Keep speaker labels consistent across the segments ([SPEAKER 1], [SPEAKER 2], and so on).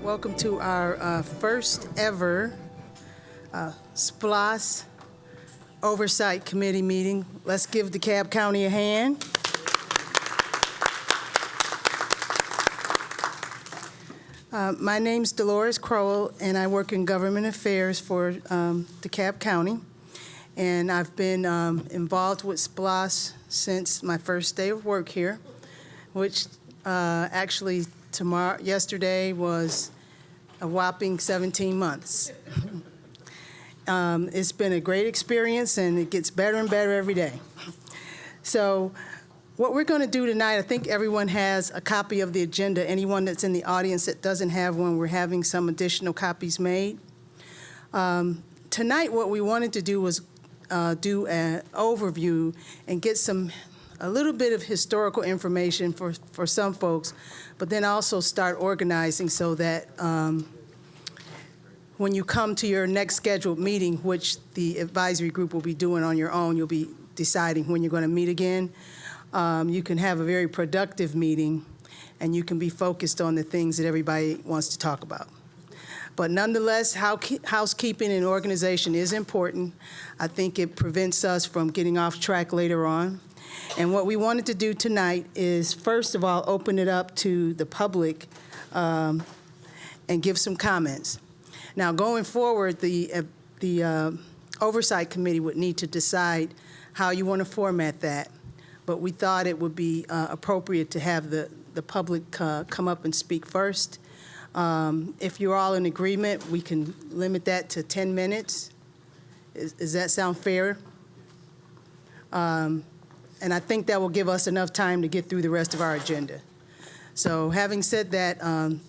[SPEAKER 1] Welcome to our first ever SPLOST Oversight Committee meeting. Let's give DeKalb County a hand. My name's Dolores Crowell, and I work in government affairs for DeKalb County. And I've been involved with SPLOST since my first day of work here, which actually yesterday was a whopping 17 months. It's been a great experience, and it gets better and better every day. So what we're going to do tonight, I think everyone has a copy of the agenda. Anyone that's in the audience that doesn't have one, we're having some additional copies made. Tonight, what we wanted to do was do an overview and get a little bit of historical information for some folks, but then also start organizing so that when you come to your next scheduled meeting, which the advisory group will be doing on your own, you'll be deciding when you're going to meet again. You can have a very productive meeting, and you can be focused on the things that everybody wants to talk about. But nonetheless, housekeeping and organization is important. I think it prevents us from getting off track later on. And what we wanted to do tonight is, first of all, open it up to the public and give some comments. Now, going forward, the Oversight Committee would need to decide how you want to format that. But we thought it would be appropriate to have the public come up and speak first. If you're all in agreement, we can limit that to 10 minutes. Does that sound fair? And I think that will give us enough time to get through the rest of our agenda. So having said that,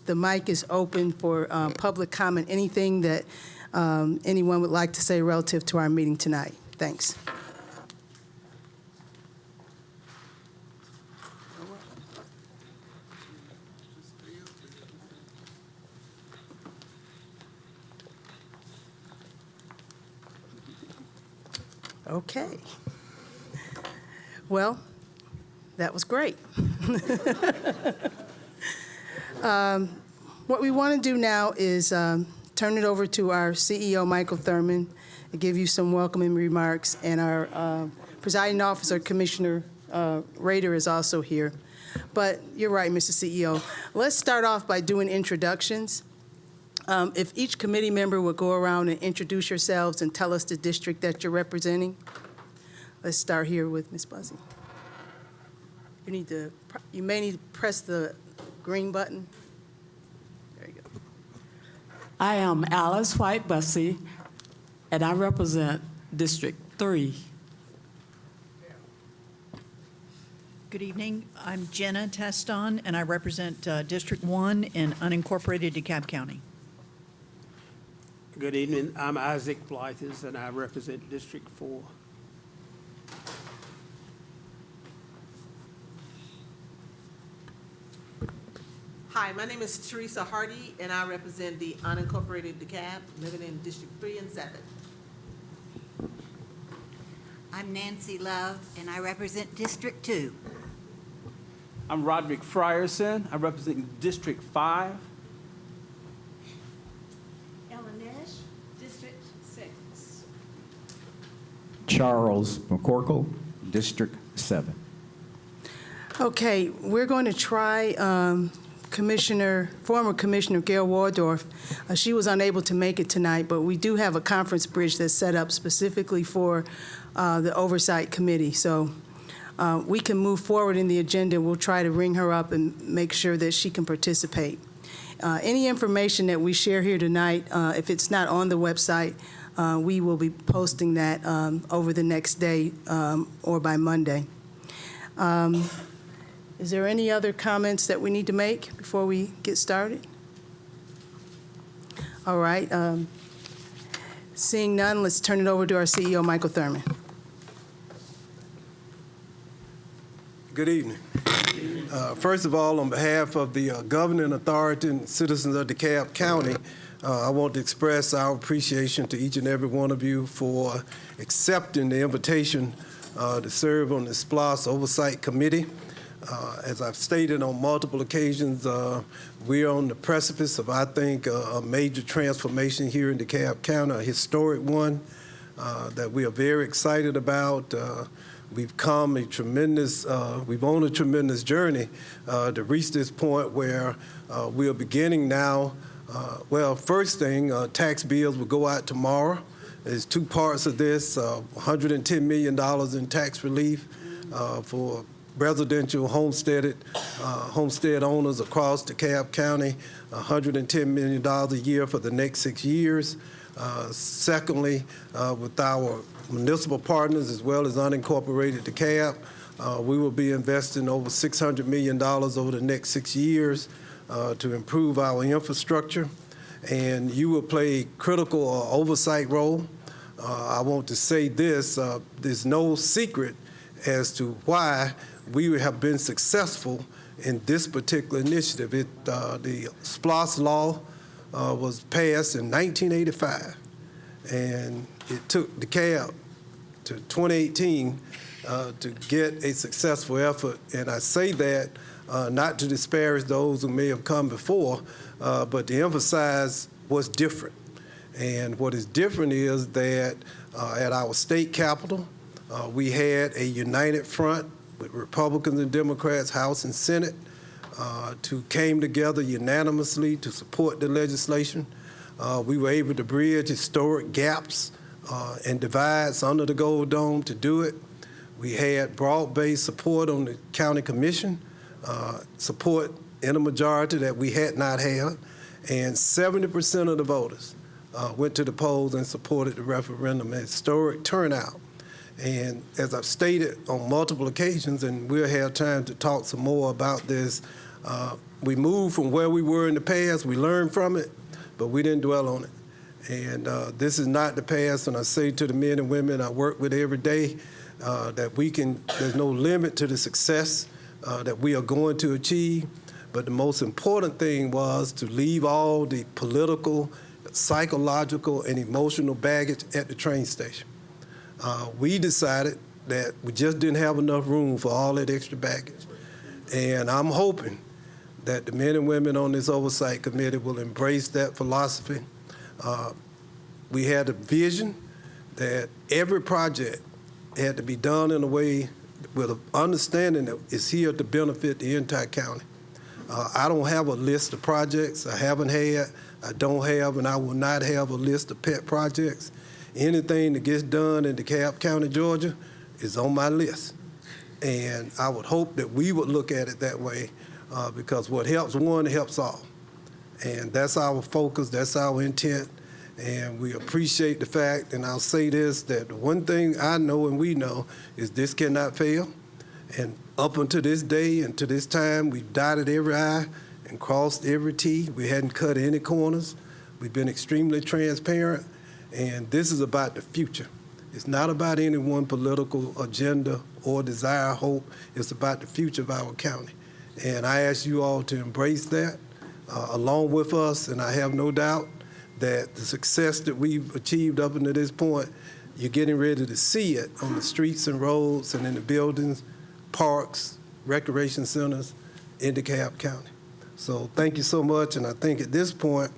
[SPEAKER 1] the mic is open for public comment, anything that anyone would like to say relative to our meeting tonight. Thanks. Okay. Well, that was great. What we want to do now is turn it over to our CEO, Michael Thurman, and give you some welcoming remarks. And our presiding officer, Commissioner Rader, is also here. But you're right, Mr. CEO. Let's start off by doing introductions. If each committee member would go around and introduce yourselves and tell us the district that you're representing. Let's start here with Ms. Buzzy. You may need to press the green button. There you go.
[SPEAKER 2] I am Alice White Bussey, and I represent District 3.
[SPEAKER 3] Good evening. I'm Jenna Teston, and I represent District 1 in unincorporated DeKalb County.
[SPEAKER 4] Good evening. I'm Isaac Blythes, and I represent District 4.
[SPEAKER 5] Hi, my name is Teresa Hardy, and I represent the unincorporated DeKalb, living in District 3 and 7.
[SPEAKER 6] I'm Nancy Love, and I represent District 2.
[SPEAKER 7] I'm Roderick Frierson. I represent District 5.
[SPEAKER 8] Ellen Nash, District 6.
[SPEAKER 9] Charles McCorkle, District 7.
[SPEAKER 1] Okay, we're going to try former Commissioner Gail Waldorf. She was unable to make it tonight, but we do have a conference bridge that's set up specifically for the Oversight Committee. So we can move forward in the agenda. We'll try to ring her up and make sure that she can participate. Any information that we share here tonight, if it's not on the website, we will be posting that over the next day or by Monday. Is there any other comments that we need to make before we get started? All right. Seeing none, let's turn it over to our CEO, Michael Thurman.
[SPEAKER 10] Good evening. First of all, on behalf of the governing authority and citizens of DeKalb County, I want to express our appreciation to each and every one of you for accepting the invitation to serve on the SPLOST Oversight Committee. As I've stated on multiple occasions, we're on the precipice of, I think, a major transformation here in DeKalb County, a historic one that we are very excited about. We've come we've on a tremendous journey to reach this point where we are beginning now. Well, first thing, tax bills will go out tomorrow. There's two parts of this, $110 million in tax relief for residential homestead owners across DeKalb County, $110 million a year for the next 6 years. Secondly, with our municipal partners as well as unincorporated DeKalb, we will be investing over $600 million over the next 6 years to improve our infrastructure, and you will play a critical oversight role. I want to say this, there's no secret as to why we have been successful in this particular initiative. The SPLOST law was passed in 1985, and it took DeKalb to 2018 to get a successful effort. And I say that not to disparage those who may have come before, but to emphasize what's different. And what is different is that at our state capitol, we had a united front with Republicans and Democrats, House and Senate, came together unanimously to support the legislation. We were able to bridge historic gaps and divides under the Gold Dome to do it. We had broad-based support on the county commission, support in a majority that we had not had, and 70% of the voters went to the polls and supported the referendum, a historic turnout. And as I've stated on multiple occasions, and we'll have time to talk some more about this, we moved from where we were in the past, we learned from it, but we didn't dwell on it. And this is not the past, and I say to the men and women I work with every day that there's no limit to the success that we are going to achieve, but the most important thing was to leave all the political, psychological, and emotional baggage at the train station. We decided that we just didn't have enough room for all that extra baggage. And I'm hoping that the men and women on this oversight committee will embrace that philosophy. We had a vision that every project had to be done in a way with an understanding that it's here to benefit the entire county. I don't have a list of projects. I haven't had, I don't have, and I will not have a list of pet projects. Anything that gets done in DeKalb County, Georgia, is on my list. And I would hope that we would look at it that way because what helps one helps all. And that's our focus, that's our intent, and we appreciate the fact, and I'll say this, that the one thing I know and we know is this cannot fail. And up until this day and to this time, we've dotted every I and crossed every T. We hadn't cut any corners. We've been extremely transparent. And this is about the future. It's not about any one political agenda or desire, hope. It's about the future of our county. And I ask you all to embrace that along with us, and I have no doubt that the success that we've achieved up until this point, you're getting ready to see it on the streets and roads and in the buildings, parks, recreation centers in DeKalb County. So thank you so much, and I think at this point,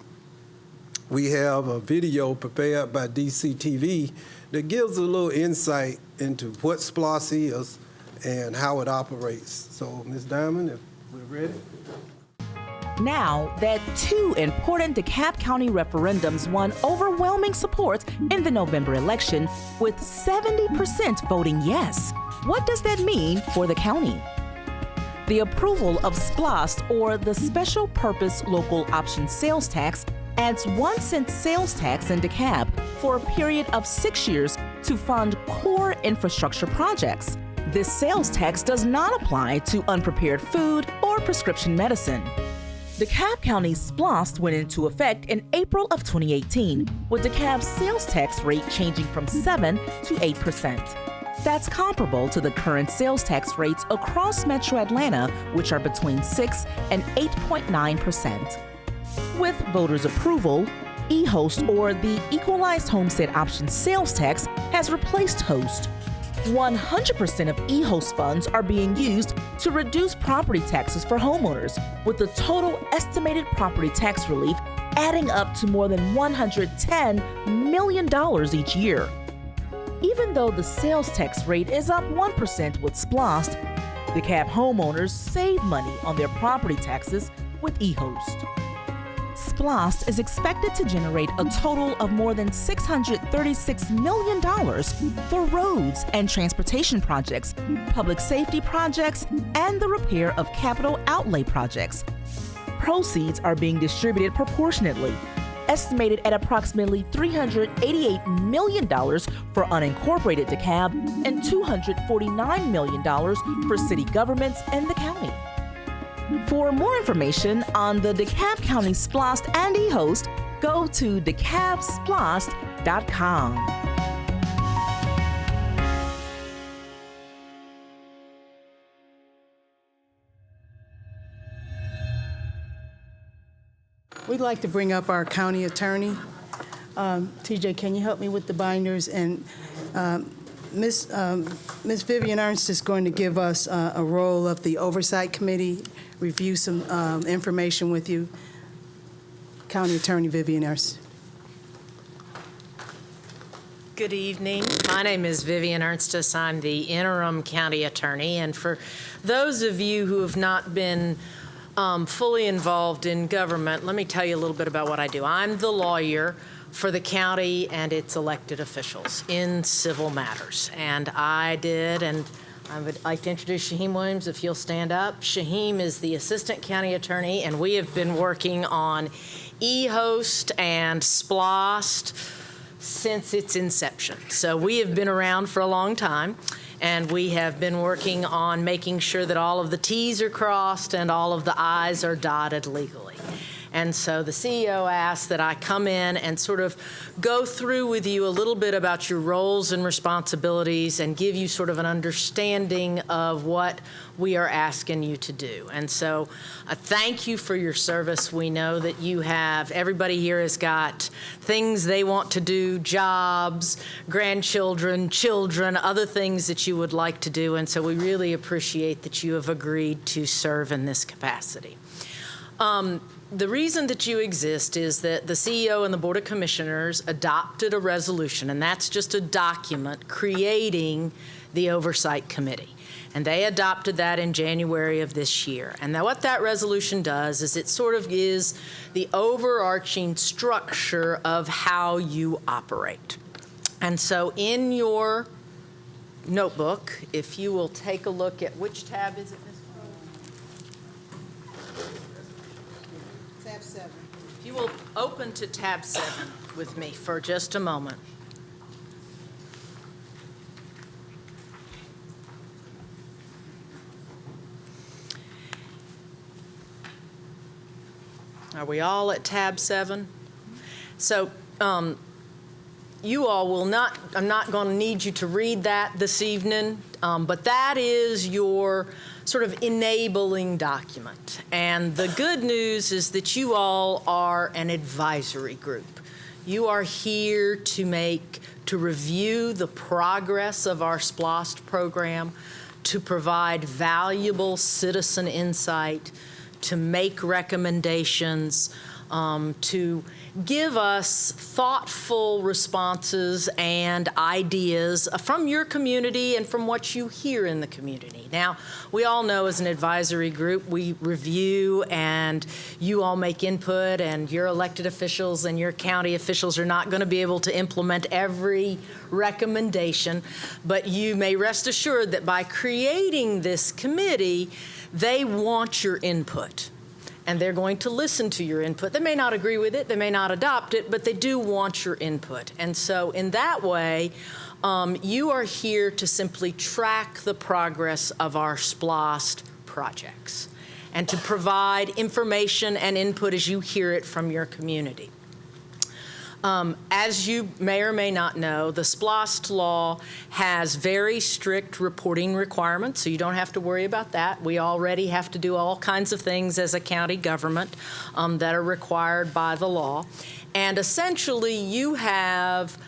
[SPEAKER 10] we have a video prepared by DCTV that gives a little insight into what SPLOST is and how it operates. So, Ms. Diamond, if we're ready.
[SPEAKER 11] Now that two important DeKalb County referendums won overwhelming support in the November election, with 70% voting yes. What does that mean for the county? The approval of SPLOST, or the Special Purpose Local Option Sales Tax, adds 1 cent sales tax in DeKalb for a period of 6 years to fund core infrastructure projects. This sales tax does not apply to unprepared food or prescription medicine. DeKalb County's SPLOST went into effect in April of 2018, with DeKalb's sales tax rate changing from 7 to 8%. That's comparable to the current sales tax rates across Metro Atlanta, which are between 6 and 8.9%. With voters' approval, eHost, or the Equalized Homestead Option Sales Tax, has replaced Host. 100% of eHost funds are being used to reduce property taxes for homeowners, with the total estimated property tax relief adding up to more than $110 million each year. Even though the sales tax rate is up 1% with SPLOST, DeKalb homeowners save money on their property taxes with eHost. SPLOST is expected to generate a total of more than $636 million for roads and transportation projects, public safety projects, and the repair of capital outlay projects. Proceeds are being distributed proportionately, estimated at approximately $388 million for unincorporated DeKalb and $249 million for city governments and the county. For more information on the DeKalb County SPLOST and eHost, go to DeKalbSPLOST.com.
[SPEAKER 1] We'd like to bring up our county attorney. TJ, can you help me with the binders? And Ms. Vivian Ernst is going to give us a role of the Oversight Committee, review some information with you. County Attorney Vivian Ernst.
[SPEAKER 12] Good evening. My name is Vivian Ernstus. I'm the interim county attorney. And for those of you who have not been fully involved in government, let me tell you a little bit about what I do. I'm the lawyer for the county and its elected officials in civil matters. And I would like to introduce Shaheem Williams, if you'll stand up. Shaheem is the assistant county attorney, and we have been working on eHost and SPLOST since its inception. So we have been around for a long time. And we have been working on making sure that all of the T's are crossed and all of the I's are dotted legally. And so the CEO asked that I come in and sort of go through with you a little bit about your roles and responsibilities and give you sort of an understanding of what we are asking you to do. And so thank you for your service. We know that you have, everybody here has got things they want to do, jobs, grandchildren, children, other things that you would like to do. And so we really appreciate that you have agreed to serve in this capacity. The reason that you exist is that the CEO and the Board of Commissioners adopted a resolution, and that's just a document creating the Oversight Committee. And they adopted that in January of this year. And now what that resolution does is it sort of is the overarching structure of how you operate. And so in your notebook, if you will take a look at, which tab is it, Ms.
[SPEAKER 1] Tab 7.
[SPEAKER 12] If you will open to tab 7 with me for just a moment. Are we all at tab 7? So you all will not, I'm not going to need you to read that this evening, but that is your sort of enabling document. And the good news is that you all are an advisory group. You are here to review the progress of our SPLOST program, to provide valuable citizen insight, to make recommendations, to give us thoughtful responses and ideas from your community and from what you hear in the community. Now, we all know as an advisory group, we review and you all make input, and your elected officials and your county officials are not going to be able to implement every recommendation, but you may rest assured that by creating this committee, they want your input. And they're going to listen to your input. They may not agree with it, they may not adopt it, but they do want your input. And so in that way, you are here to simply track the progress of our SPLOST projects and to provide information and input as you hear it from your community. As you may or may not know, the SPLOST law has very strict reporting requirements, so you don't have to worry about that. We already have to do all kinds of things as a county government that are required by the law. And essentially, you have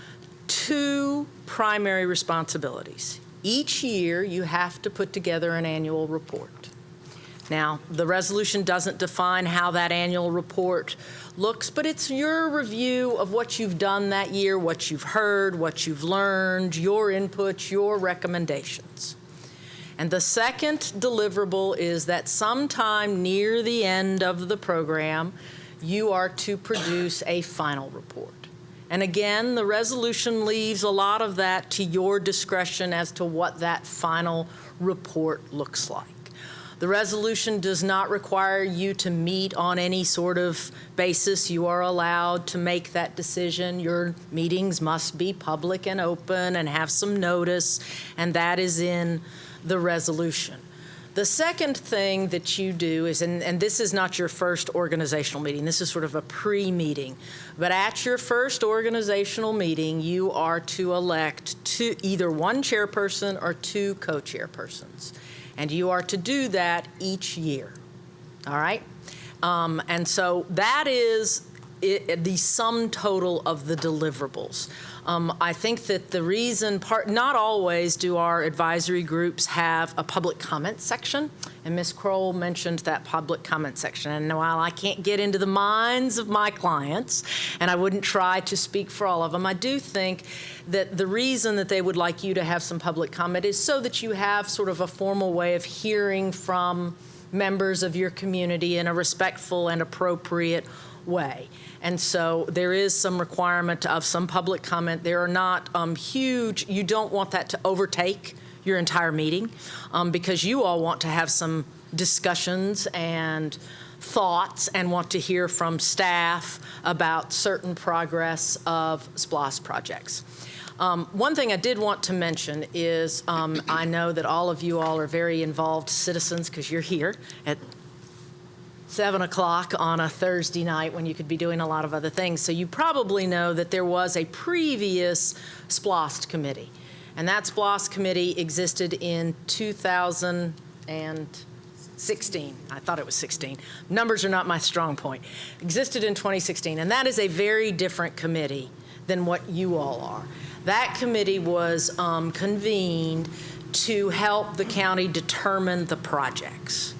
[SPEAKER 12] two primary responsibilities. each year you have to put together an annual report. Now, the resolution doesn't define how that annual report looks, but it's your review of what you've done that year, what you've heard, what you've learned, your inputs, your recommendations. And the second deliverable is that sometime near the end of the program, you are to produce a final report. And again, the resolution leaves a lot of that to your discretion as to what that final report looks like. The resolution does not require you to meet on any sort of basis. You are allowed to make that decision. Your meetings must be public and open and have some notice, and that is in the resolution. The second thing that you do is, and this is not your first organizational meeting, this is sort of a pre-meeting, but at your first organizational meeting, you are to elect either one chairperson or two co-chairpersons. And you are to do that each year, all right? And so that is the sum total of the deliverables. I think that the reason, not always do our advisory groups have a public comment section, and Ms. Kroll mentioned that public comment section. And while I can't get into the minds of my clients, and I wouldn't try to speak for all of them, I do think that the reason that they would like you to have some public comment is so that you have sort of a formal way of hearing from members of your community in a respectful and appropriate way. And so there is some requirement of some public comment. There are not huge, you don't want that to overtake your entire meeting because you all want to have some discussions and thoughts and want to hear from staff about certain progress of SPLOST projects. One thing I did want to mention is I know that all of you all are very involved citizens because you're here at 7 o'clock on a Thursday night when you could be doing a lot of other things. So you probably know that there was a previous SPLOST committee. And that SPLOST committee existed in 2016. I thought it was 16. Numbers are not my strong point. Existed in 2016. And that is a very different committee than what you all are. That committee was convened to help the county determine the projects.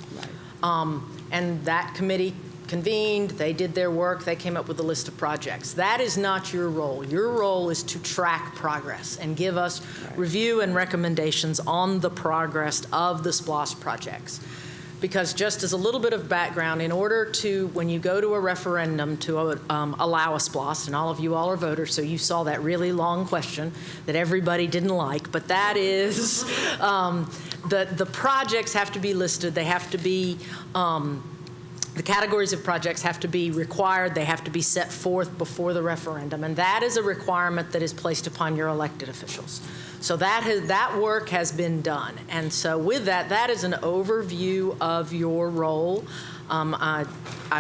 [SPEAKER 12] And that committee convened, they did their work, they came up with a list of projects. That is not your role. Your role is to track progress and give us review and recommendations on the progress of the SPLOST projects. Because just as a little bit of background, in order to, when you go to a referendum to allow a SPLOST, and all of you all are voters, so you saw that really long question that everybody didn't like, but that is, the projects have to be listed, they have to be, the categories of projects have to be required, they have to be set forth before the referendum, and that is a requirement that is placed upon your elected officials. So that work has been done. And so with that, that is an overview of your role. I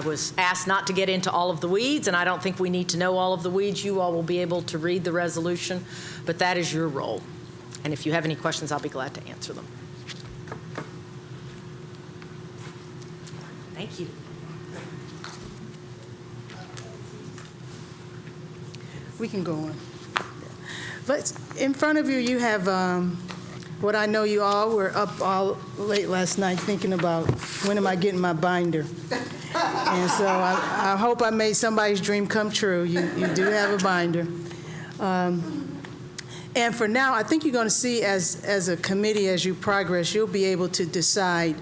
[SPEAKER 12] was asked not to get into all of the weeds, and I don't think we need to know all of the weeds. You all will be able to read the resolution, but that is your role. And if you have any questions, I'll be glad to answer them. Thank you.
[SPEAKER 1] We can go on. But in front of you, you have what I know you all were up all late last night thinking about, when am I getting my binder? And so I hope I made somebody's dream come true. You do have a binder. And for now, I think you're going to see as a committee, as you progress, you'll be able to decide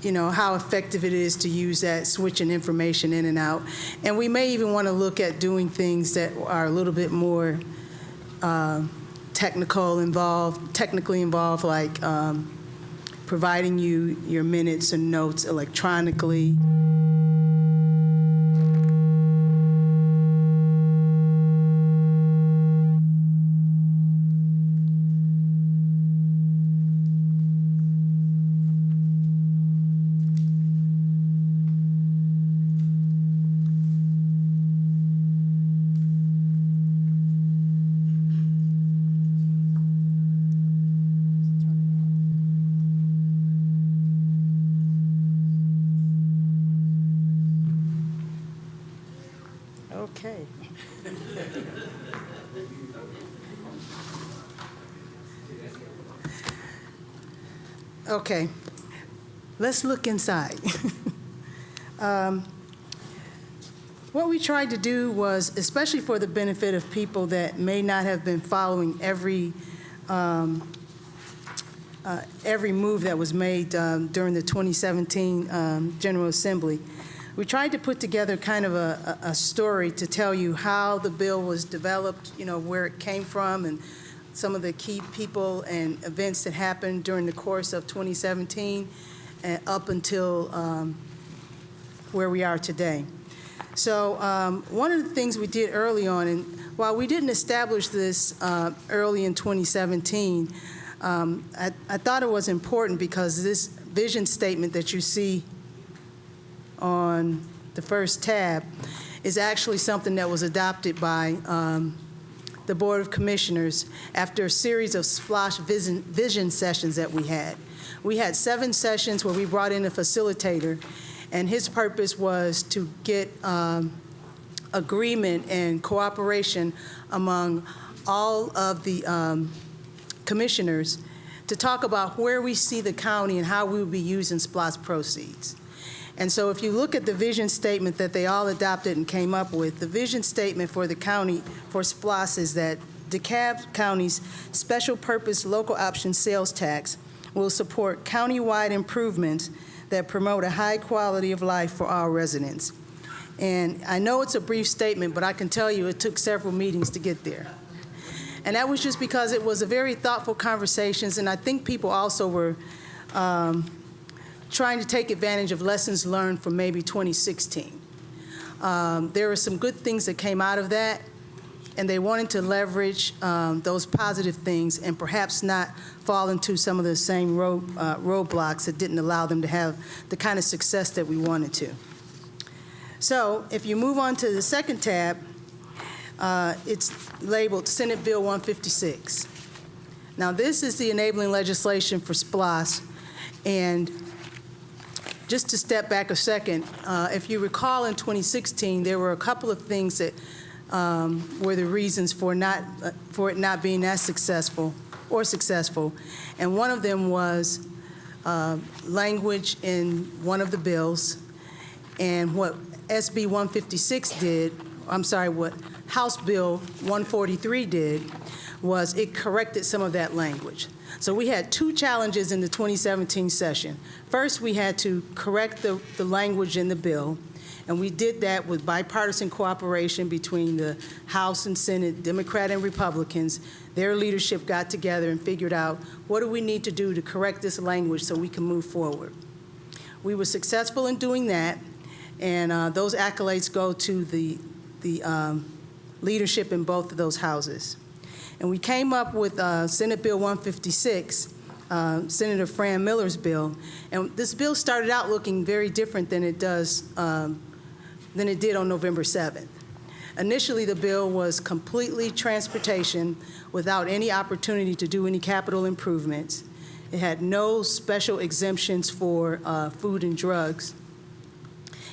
[SPEAKER 1] you know, how effective it is to use that switching information in and out. And we may even want to look at doing things that are a little bit more technically involved, like providing you your minutes and notes electronically.
[SPEAKER 12] Okay.
[SPEAKER 1] Okay, let's look inside. What we tried to do was, especially for the benefit of people that may not have been following every move that was made during the 2017 General Assembly, we tried to put together kind of a story to tell you how the bill was developed, you know, where it came from, and some of the key people and events that happened during the course of 2017 and up until where we are today. So one of the things we did early on, and while we didn't establish this early in 2017, I thought it was important because this vision statement that you see on the first tab is actually something that was adopted by the Board of Commissioners after a series of SPLOST vision sessions that we had. We had 7 sessions where we brought in a facilitator, and his purpose was to get agreement and cooperation among all of the commissioners to talk about where we see the county and how we will be using SPLOST proceeds. And so if you look at the vision statement that they all adopted and came up with, the vision statement for the county for SPLOST is that DeKalb County's special purpose local option sales tax will support countywide improvements that promote a high quality of life for our residents. And I know it's a brief statement, but I can tell you it took several meetings to get there. And that was just because it was a very thoughtful conversations, and I think people also were trying to take advantage of lessons learned from maybe 2016. There were some good things that came out of that, and they wanted to leverage those positive things and perhaps not fall into some of the same roadblocks that didn't allow them to have the kind of success that we wanted to. So if you move on to the second tab, it's labeled Senate Bill 156. Now this is the enabling legislation for SPLOST, and just to step back a second, if you recall in 2016, there were a couple of things that were the reasons for it not being as successful, and one of them was language in one of the bills, and what SB 156 did, I'm sorry, what House Bill 143 did was it corrected some of that language. So we had 2 challenges in the 2017 session. First, we had to correct the language in the bill, and we did that with bipartisan cooperation between the House and Senate, Democrat and Republicans. Their leadership got together and figured out what do we need to do to correct this language so we can move forward. We were successful in doing that, and those accolades go to the leadership in both of those houses. And we came up with Senate Bill 156, Senator Fran Miller's bill. And this bill started out looking very different than it did on November 7th. Initially, the bill was completely transportation without any opportunity to do any capital improvements. It had no special exemptions for food and drugs.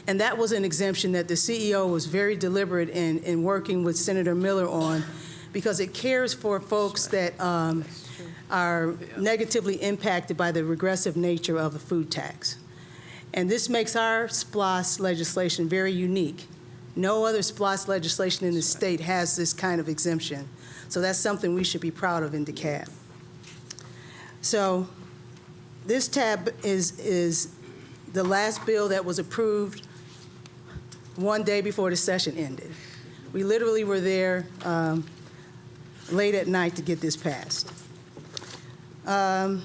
[SPEAKER 1] And that was an exemption that the CEO was very deliberate in working with Senator Miller on, because it cares for folks that are negatively impacted by the regressive nature of a food tax. And this makes our SPLOST legislation very unique. No other SPLOST legislation in the state has this kind of exemption. So that's something we should be proud of in DeKalb. So this tab is the last bill that was approved one day before the session ended. We literally were there late at night to get this passed. The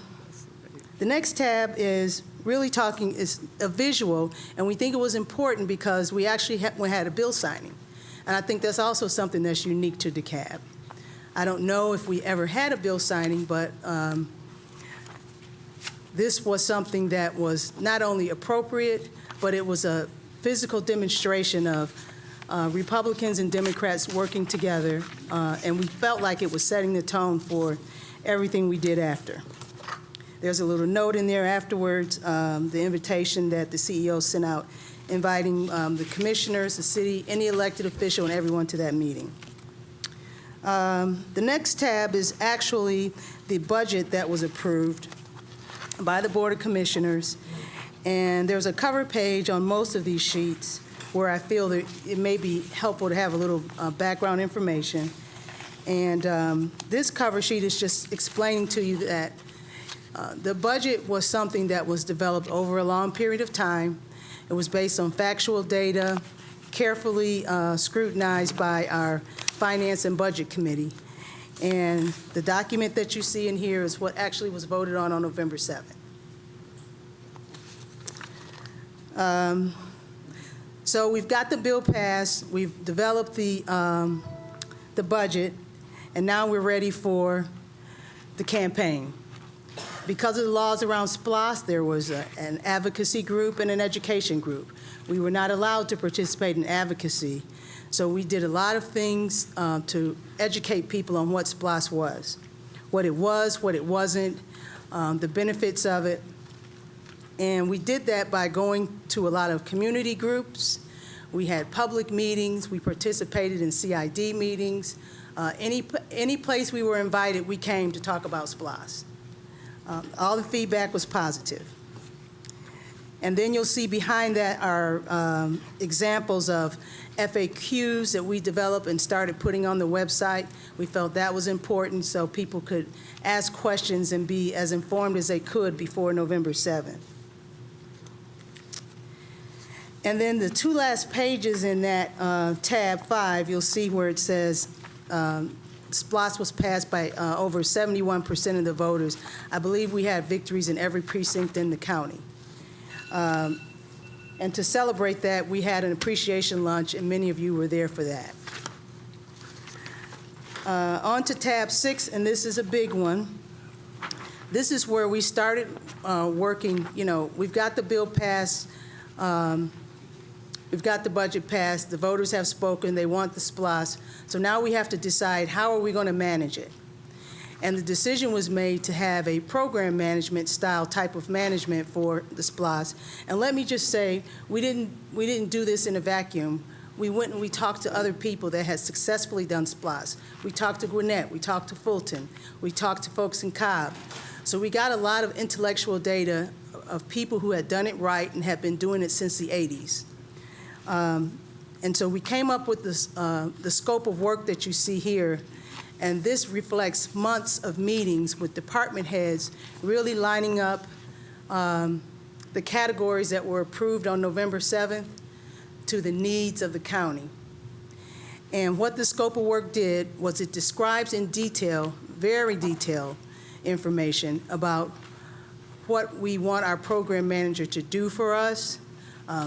[SPEAKER 1] next tab is really is a visual, and we think it was important because we actually had a bill signing. And I think that's also something that's unique to DeKalb. I don't know if we ever had a bill signing, but this was something that was not only appropriate, but it was a physical demonstration of Republicans and Democrats working together, and we felt like it was setting the tone for everything we did after. There's a little note in there afterwards, the invitation that the CEO sent out, inviting the commissioners, the city, any elected official, and everyone to that meeting. The next tab is actually the budget that was approved by the Board of Commissioners. And there's a cover page on most of these sheets where I feel that it may be helpful to have a little background information. And this cover sheet is just explaining to you that the budget was something that was developed over a long period of time. It was based on factual data, carefully scrutinized by our Finance and Budget Committee. And the document that you see in here is what actually was voted on November 7th. So we've got the bill passed, we've developed the budget, and now we're ready for the campaign. Because of the laws around SPLOST, there was an advocacy group and an education group. We were not allowed to participate in advocacy, so we did a lot of things to educate people on what SPLOST was, what it wasn't, the benefits of it. And we did that by going to a lot of community groups. We had public meetings. We participated in CID meetings. Any place we were invited, we came to talk about SPLOST. All the feedback was positive. And then you'll see behind that are examples of FAQs that we developed and started putting on the website. We felt that was important so people could ask questions and be as informed as they could before November 7th. And then the two last pages in that tab 5, you'll see where it says SPLOST was passed by over 71% of the voters. I believe we had victories in every precinct in the county. And to celebrate that, we had an appreciation lunch, and many of you were there for that. On to tab 6, and this is a big one. This is where we started working. You know, we've got the bill passed. We've got the budget passed. The voters have spoken. They want the SPLOST. So now we have to decide how are we going to manage it. And the decision was made to have a program management style type of management for the SPLOST. And let me just say, we didn't do this in a vacuum. We went and we talked to other people that had successfully done SPLOST. We talked to Gwinnett. We talked to Fulton. We talked to folks in Cobb. So we got a lot of intellectual data of people who had done it right and had been doing it since the 80s. And so we came up with this, the scope of work that you see here, and this reflects months of meetings with department heads really lining up the categories that were approved on November 7th to the needs of the county. And what the scope of work did was it describes in detail, very detailed information about what we want our program manager to do for us,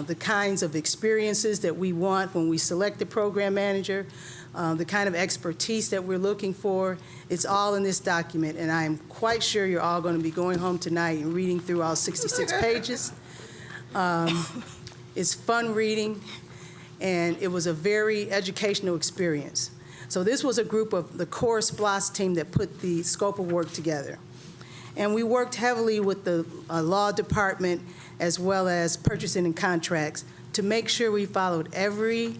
[SPEAKER 1] the kinds of experiences that we want when we select the program manager, the kind of expertise that we're looking for. It's all in this document, and I'm quite sure you're all going to be going home tonight and reading through all 66 pages. It's fun reading, and it was a very educational experience. So this was a group of the core SPLOST team that put the scope of work together. And we worked heavily with the law department as well as purchasing and contracts to make sure we followed every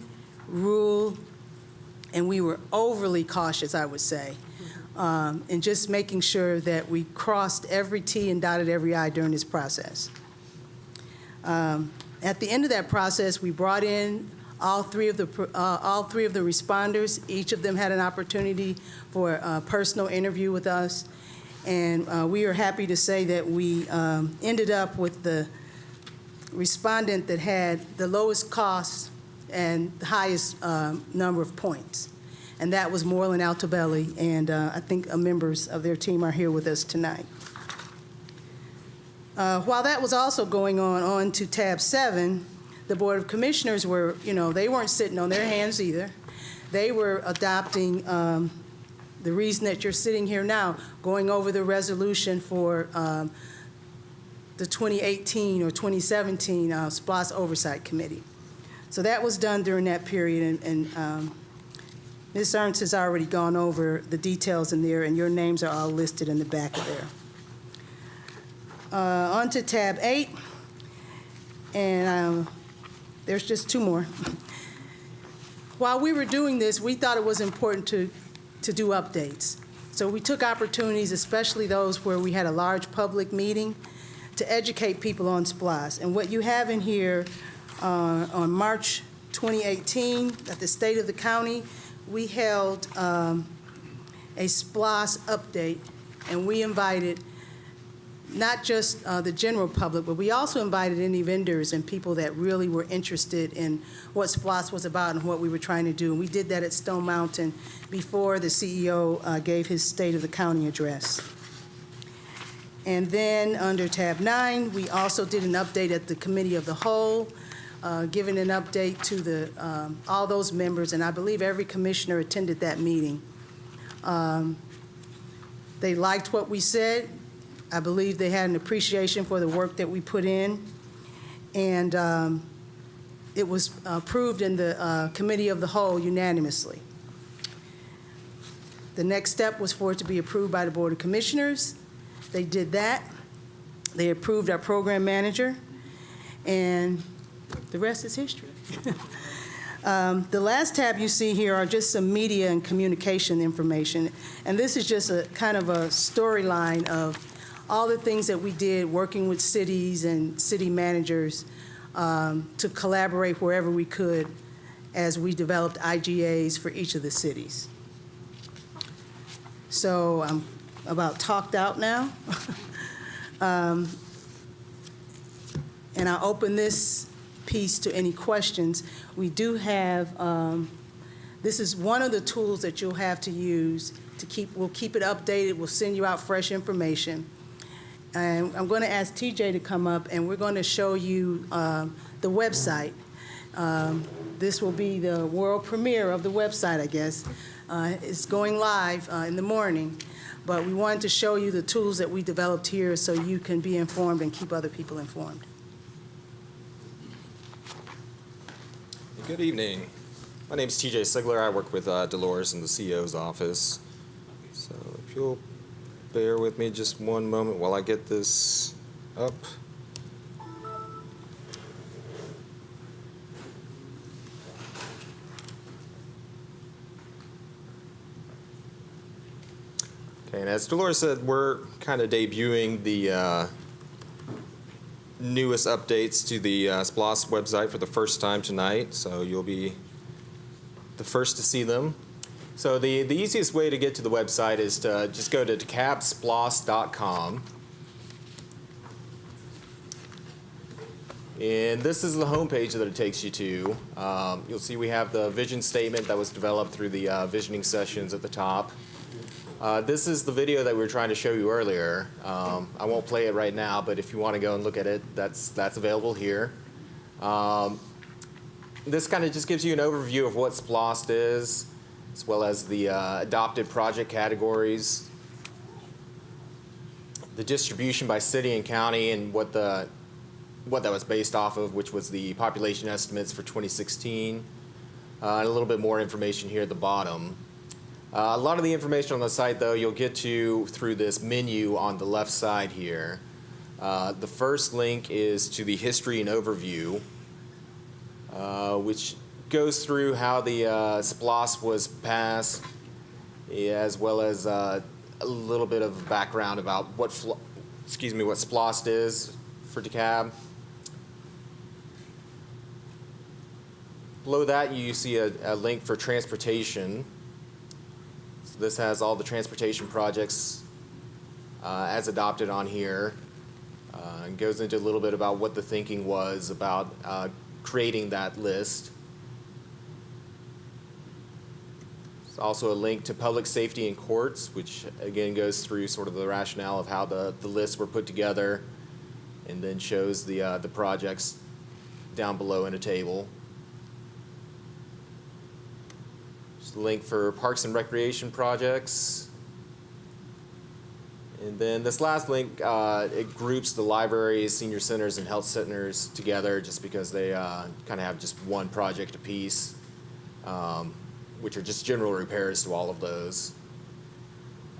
[SPEAKER 1] rule, and we were overly cautious, I would say, in just making sure that we crossed every T and dotted every I during this process. At the end of that process, we brought in all three of the responders. Each of them had an opportunity for a personal interview with us. And we are happy to say that we ended up with the respondent that had the lowest cost and the highest number of points. And that was Moreland Altobelli, and I think members of their team are here with us tonight. While that was also going on to tab 7, the Board of Commissioners were, they weren't sitting on their hands either. They were adopting the reason that you're sitting here now, going over the resolution for the 2018 or 2017 SPLOST Oversight Committee. So that was done during that period, and Ms. Ernst has already gone over the details in there, and your names are all listed in the back of there. On to tab 8, and there's just 2 more. While we were doing this, we thought it was important to to do updates. So we took opportunities, especially those where we had a large public meeting, to educate people on SPLOST. And what you have in here, on March 2018, at the State of the County, we held a SPLOST update, and we invited not just the general public, but we also invited any vendors and people that really were interested in what SPLOST was about and what we were trying to do. And we did that at Stone Mountain before the CEO gave his State of the County address. And then under tab 9, we also did an update at the Committee of the Whole, giving an update to all those members, and I believe every commissioner attended that meeting. They liked what we said. I believe they had an appreciation for the work that we put in, and it was approved in the Committee of the Whole unanimously. The next step was for it to be approved by the Board of Commissioners. They did that. They approved our program manager, and the rest is history. The last tab you see here are just some media and communication information, and this is just a kind of a storyline of all the things that we did working with cities and city managers to collaborate wherever we could as we developed IGAs for each of the cities. So I'm about talked out now. And I'll open this piece to any questions. We do have, this is one of the tools that you'll have to use to we'll keep it updated, we'll send you out fresh information. And I'm going to ask TJ to come up, and we're going to show you the website. This will be the world premiere of the website, I guess. It's going live in the morning, but we wanted to show you the tools that we developed here so you can be informed and keep other people informed.
[SPEAKER 13] Good evening. My name is TJ Sigler. I work with Dolores in the CEO's office. So if you'll bear with me just one moment while I get this up. Okay, and as Dolores said, we're kind of debuting the newest updates to the SPLOST website for the first time tonight, so you'll be the first to see them. So the easiest way to get to the website is to just go to DeKalbSPLOST.com. And this is the homepage that it takes you to. You'll see we have the vision statement that was developed through the visioning sessions at the top. This is the video that we were trying to show you earlier. I won't play it right now, but if you want to go and look at it, that's available here. This kind of just gives you an overview of what SPLOST is, as well as the adopted project categories, the distribution by city and county, and what that was based off of, which was the population estimates for 2016, and a little bit more information here at the bottom. A lot of the information on the site, though, you'll get to through this menu on the left side here. The first link is to the history and overview, which goes through how the SPLOST was passed, as well as a little bit of background about what SPLOST is for DeKalb. Below that, you see a link for transportation. So this has all the transportation projects as adopted on here. And goes into a little bit about what the thinking was about creating that list. There's also a link to public safety and courts, which again goes through sort of the rationale of how the lists were put together, and then shows the projects down below in a table. There's a link for parks and recreation projects. And then this last link, it groups the libraries, senior centers, and health centers together just because they kind of have just one project apiece, which are just general repairs to all of those.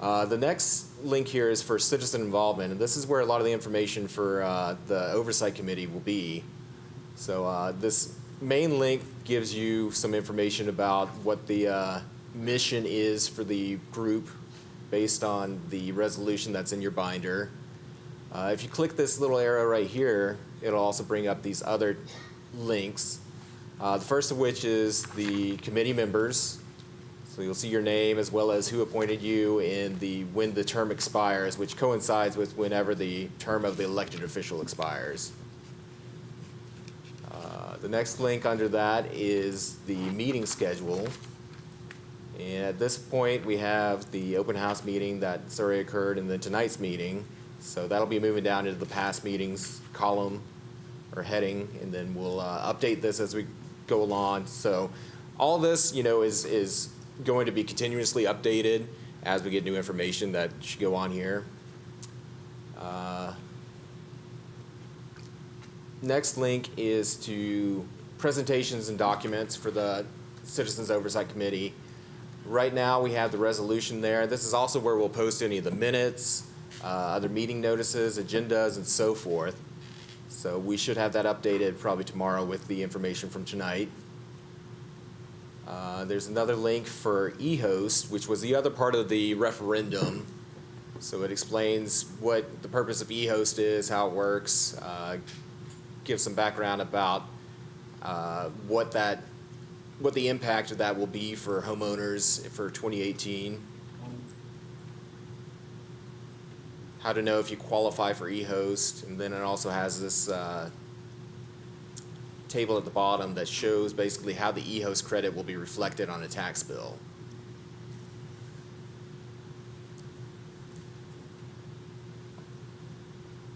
[SPEAKER 13] The next link here is for citizen involvement, and this is where a lot of the information for the Oversight Committee will be. So this main link gives you some information about what the mission is for the group based on the resolution that's in your binder. If you click this little arrow right here, it'll also bring up these other links. The first of which is the committee members. So you'll see your name as well as who appointed you and when the term expires, which coincides with whenever the term of the elected official expires. The next link under that is the meeting schedule. And at this point, we have the open house meeting that's already occurred and then tonight's meeting. So that'll be moving down into the past meetings column or heading, and then we'll update this as we go along. So all this, is going to be continuously updated as we get new information that should go on here. Next link is to presentations and documents for the Citizens Oversight Committee. Right now, we have the resolution there. This is also where we'll post any of the minutes, other meeting notices, agendas, and so forth. So we should have that updated probably tomorrow with the information from tonight. There's another link for eHost, which was the other part of the referendum. So it explains what the purpose of eHost is, how it works, gives some background about what the impact of that will be for homeowners for 2018. How to know if you qualify for eHost, and then it also has this table at the bottom that shows basically how the eHost credit will be reflected on a tax bill.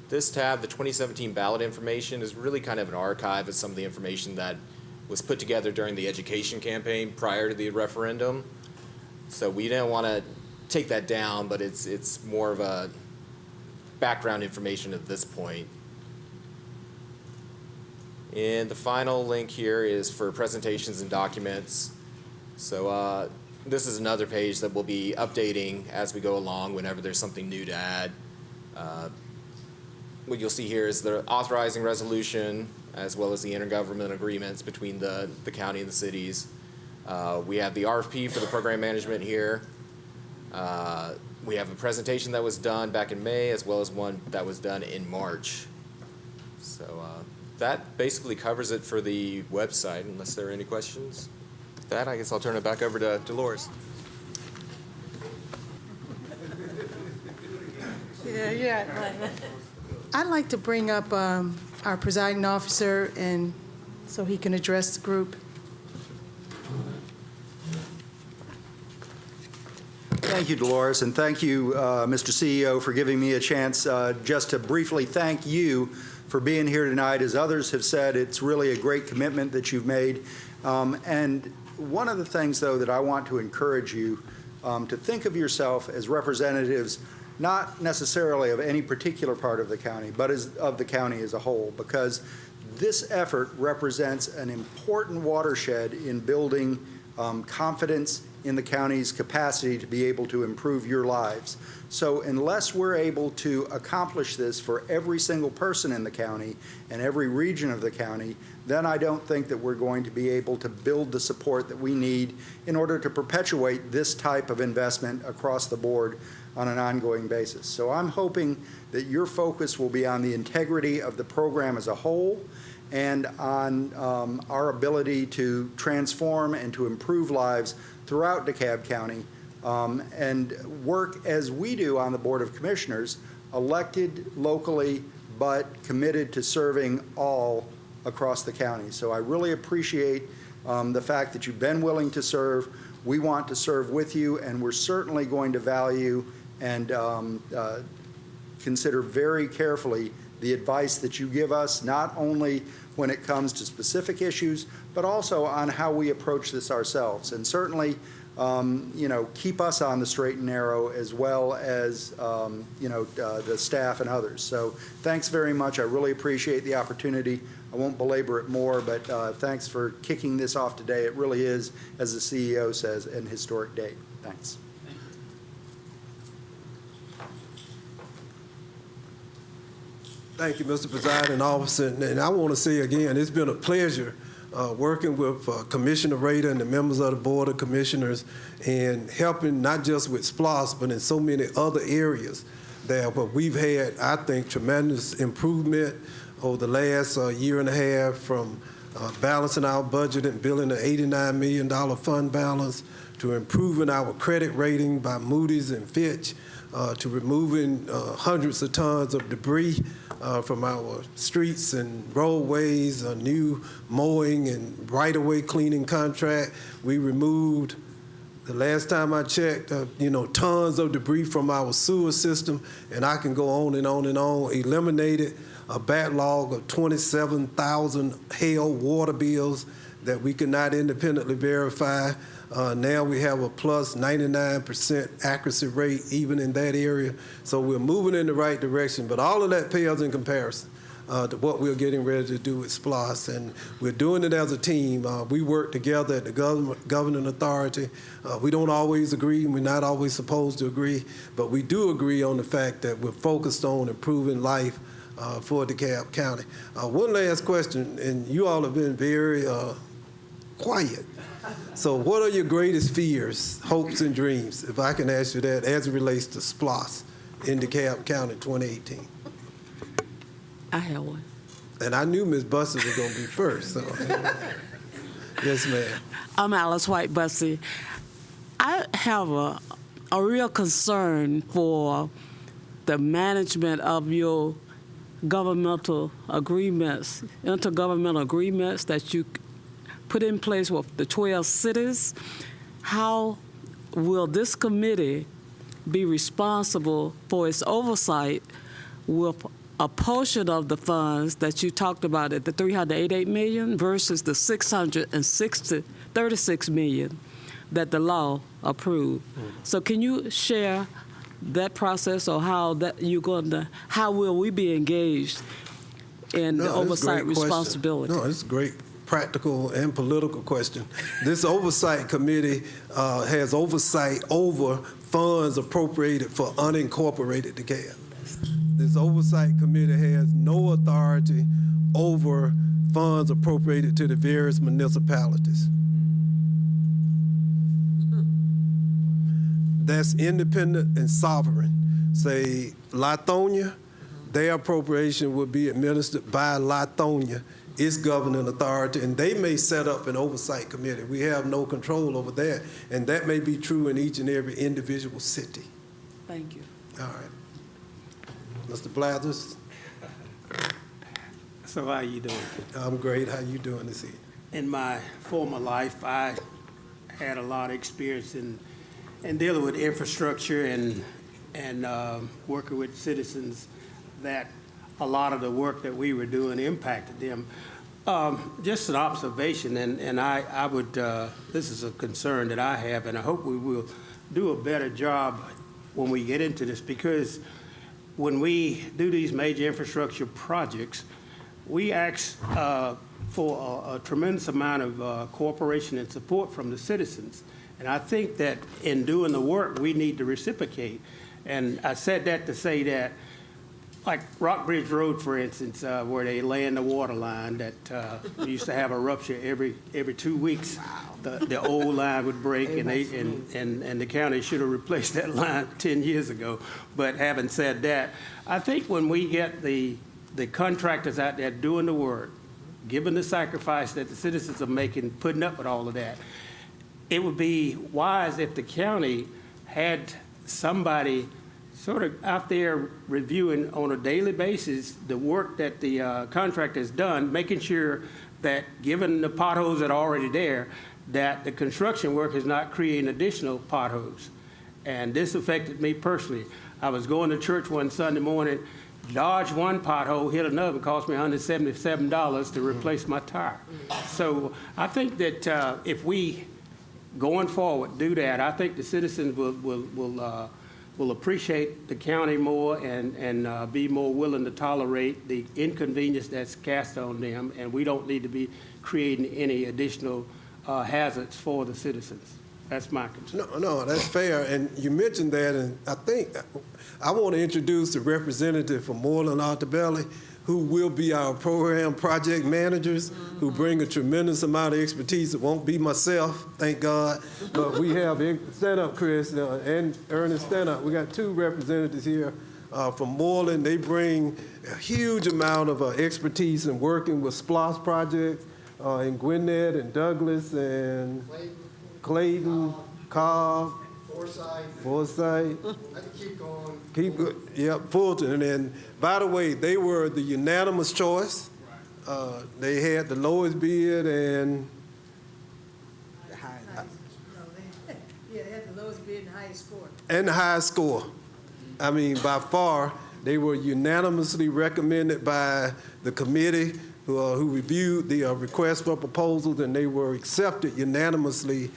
[SPEAKER 13] This tab, the 2017 ballot information, is really kind of an archive of some of the information that was put together during the education campaign prior to the referendum. So we didn't want to take that down, but it's more of a background information at this point. And the final link here is for presentations and documents. So this is another page that we'll be updating as we go along whenever there's something new to add. What you'll see here is the authorizing resolution as well as the intergovernmental agreements between the county and the cities. We have the RFP for the program management here. We have a presentation that was done back in May as well as one that was done in March. So that basically covers it for the website, unless there are any questions. With that, I guess I'll turn it back over to Dolores.
[SPEAKER 1] Yeah. I'd like to bring up our presiding officer, and so he can address the group.
[SPEAKER 14] Thank you, Dolores, and thank you, Mr. CEO, for giving me a chance just to briefly thank you for being here tonight. As others have said, it's really a great commitment that you've made. And one of the things, though, that I want to encourage you to think of yourself as representatives, not necessarily of any particular part of the county, but of the county as a whole, because this effort represents an important watershed in building confidence in the county's capacity to be able to improve your lives. So unless we're able to accomplish this for every single person in the county and every region of the county, then I don't think that we're going to be able to build the support that we need in order to perpetuate this type of investment across the board on an ongoing basis. So I'm hoping that your focus will be on the integrity of the program as a whole and on our ability to transform and to improve lives throughout DeKalb County and work as we do on the Board of Commissioners, elected locally but committed to serving all across the county. So I really appreciate the fact that you've been willing to serve. We want to serve with you, and we're certainly going to value and consider very carefully the advice that you give us, not only when it comes to specific issues, but also on how we approach this ourselves. And certainly, keep us on the straight and narrow as well as, the staff and others. So thanks very much. I really appreciate the opportunity. I won't belabor it more, but thanks for kicking this off today. It really is, as the CEO says, an historic day. Thanks.
[SPEAKER 10] Thank you, Mr. Presiding Officer. And I want to say again, it's been a pleasure working with Commissioner Rader and the members of the Board of Commissioners and helping not just with SPLOST, but in so many other areas that we've had, I think, tremendous improvement over the last year and a half, from balancing our budget and building an $89 million fund balance, to improving our credit rating by Moody's and Fitch, to removing hundreds of tons of debris from our streets and roadways, a new mowing and right-of-way cleaning contract. We removed, the last time I checked, tons of debris from our sewer system, and I can go on and on and on. Eliminated a backlog of 27,000 Hale water bills that we could not independently verify. Now we have a plus 99% accuracy rate even in that area. So we're moving in the right direction, but all of that pales in comparison to what we're getting ready to do with SPLOST, and we're doing it as a team. We work together at the governing authority. We don't always agree, and we're not always supposed to agree, but we do agree on the fact that we're focused on improving life for DeKalb County. One last question, and you all have been very quiet. So what are your greatest fears, hopes, and dreams, if I can ask you that, as it relates to SPLOST in DeKalb County 2018?
[SPEAKER 2] I have one.
[SPEAKER 10] And I knew Ms. Bussey was going to be first, so. Yes, ma'am.
[SPEAKER 2] I'm Alice White Bussey. I have a real concern for the management of your governmental agreements, intergovernmental agreements that you put in place with the 12 cities. How will this committee be responsible for its oversight with a portion of the funds that you talked about at the $388 million versus the $636 million that the law approved? So can you share that process, or how will we be engaged in the oversight responsibility?
[SPEAKER 10] No, it's a great practical and political question. This oversight committee has oversight over funds appropriated for unincorporated DeKalb. This oversight committee has no authority over funds appropriated to the various municipalities. That's independent and sovereign. Say, Lithonia, their appropriation will be administered by Lithonia, its governing authority, and they may set up an oversight committee. We have no control over that, and that may be true in each and every individual city.
[SPEAKER 2] Thank you.
[SPEAKER 10] All right. Mr. Blathers?
[SPEAKER 4] So how you doing?
[SPEAKER 10] I'm great. How you doing this evening?
[SPEAKER 4] In my former life, I had a lot of experience in dealing with infrastructure and working with citizens, that a lot of the work that we were doing impacted them. Just an observation, and I would, this is a concern that I have, and I hope we will do a better job when we get into this, because when we do these major infrastructure projects, we ask for a tremendous amount of cooperation and support from the citizens. And I think that in doing the work, we need to reciprocate. And I said that to say that, like Rockbridge Road, for instance, where they land the water line, that we used to have a rupture every 2 weeks. The old line would break, and the county should have replaced that line 10 years ago. But having said that, I think when we get the contractors out there doing the work, given the sacrifice that the citizens are making, putting up with all of that, it would be wise if the county had somebody sort of out there reviewing on a daily basis the work that the contractor has done, making sure that, given the potholes that are already there, that the construction work is not creating additional potholes. And this affected me personally. I was going to church one Sunday morning, dodged one pothole, hit another, cost me $177 to replace my tire. So I think that if we, going forward, do that, I think the citizens will appreciate the county more and be more willing to tolerate the inconvenience that's cast on them, and we don't need to be creating any additional hazards for the citizens. That's my concern.
[SPEAKER 10] No, that's fair. And you mentioned that, and I think I want to introduce the representative from Moreland Altabelli, who will be our program project managers, who bring a tremendous amount of expertise. It won't be myself, thank God, but we have, stand up, Chris, and Ernest, stand up. We got two representatives here from Moreland. They bring a huge amount of expertise in working with SPLOST projects in Gwinnett and Douglas and Clayton, Cobb, Forsyth.
[SPEAKER 15] I can keep going.
[SPEAKER 10] Yep, Fulton. And then, by the way, they were the unanimous choice. They had the lowest bid and
[SPEAKER 1] Yeah, they had the lowest bid and highest score.
[SPEAKER 10] And the highest score. I mean, by far, they were unanimously recommended by the committee who reviewed the request for proposals, and they were accepted unanimously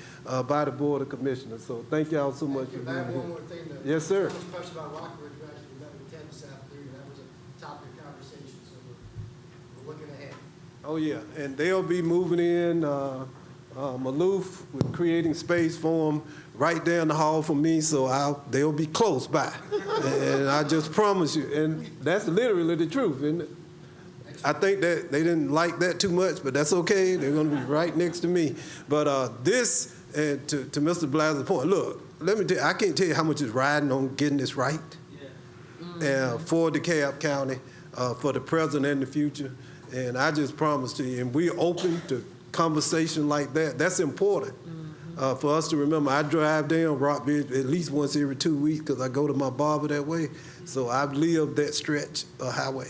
[SPEAKER 10] by the Board of Commissioners. So thank y'all so much for being here.
[SPEAKER 15] One more thing.
[SPEAKER 10] Yes, sir.
[SPEAKER 15] Question about Rockridge. We actually met with Ted this afternoon, and that was a topic of conversation, so we're looking ahead.
[SPEAKER 10] Oh, yeah, and they'll be moving in, Maloof, with creating space for them right down the hall from me, so they'll be close by. And I just promise you, and that's literally the truth, isn't it? I think that they didn't like that too much, but that's okay. They're going to be right next to me. But this, and to Mr. Blazer's point, look, let me tell you, I can't tell you how much is riding on getting this right for DeKalb County, for the present and the future. And I just promise to you, and we're open to conversation like that. That's important for us to remember. I drive down Rockbridge at least once every 2 weeks because I go to my barber that way. So I've lived that stretch of highway.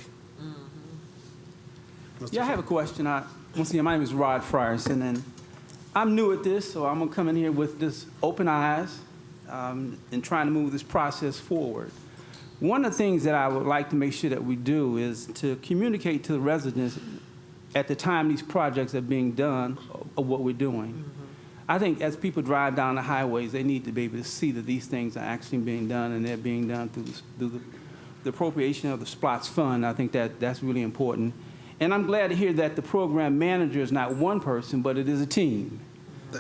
[SPEAKER 7] Yeah, I have a question. Once again, my name is Rod Frierson, and I'm new at this, so I'm going to come in here with this open eyes and trying to move this process forward. One of the things that I would like to make sure that we do is to communicate to the residents at the time these projects are being done of what we're doing. I think as people drive down the highways, they need to be able to see that these things are actually being done, and they're being done through the appropriation of the SPLOST fund. I think that's really important. And I'm glad to hear that the program manager is not one person, but it is a team.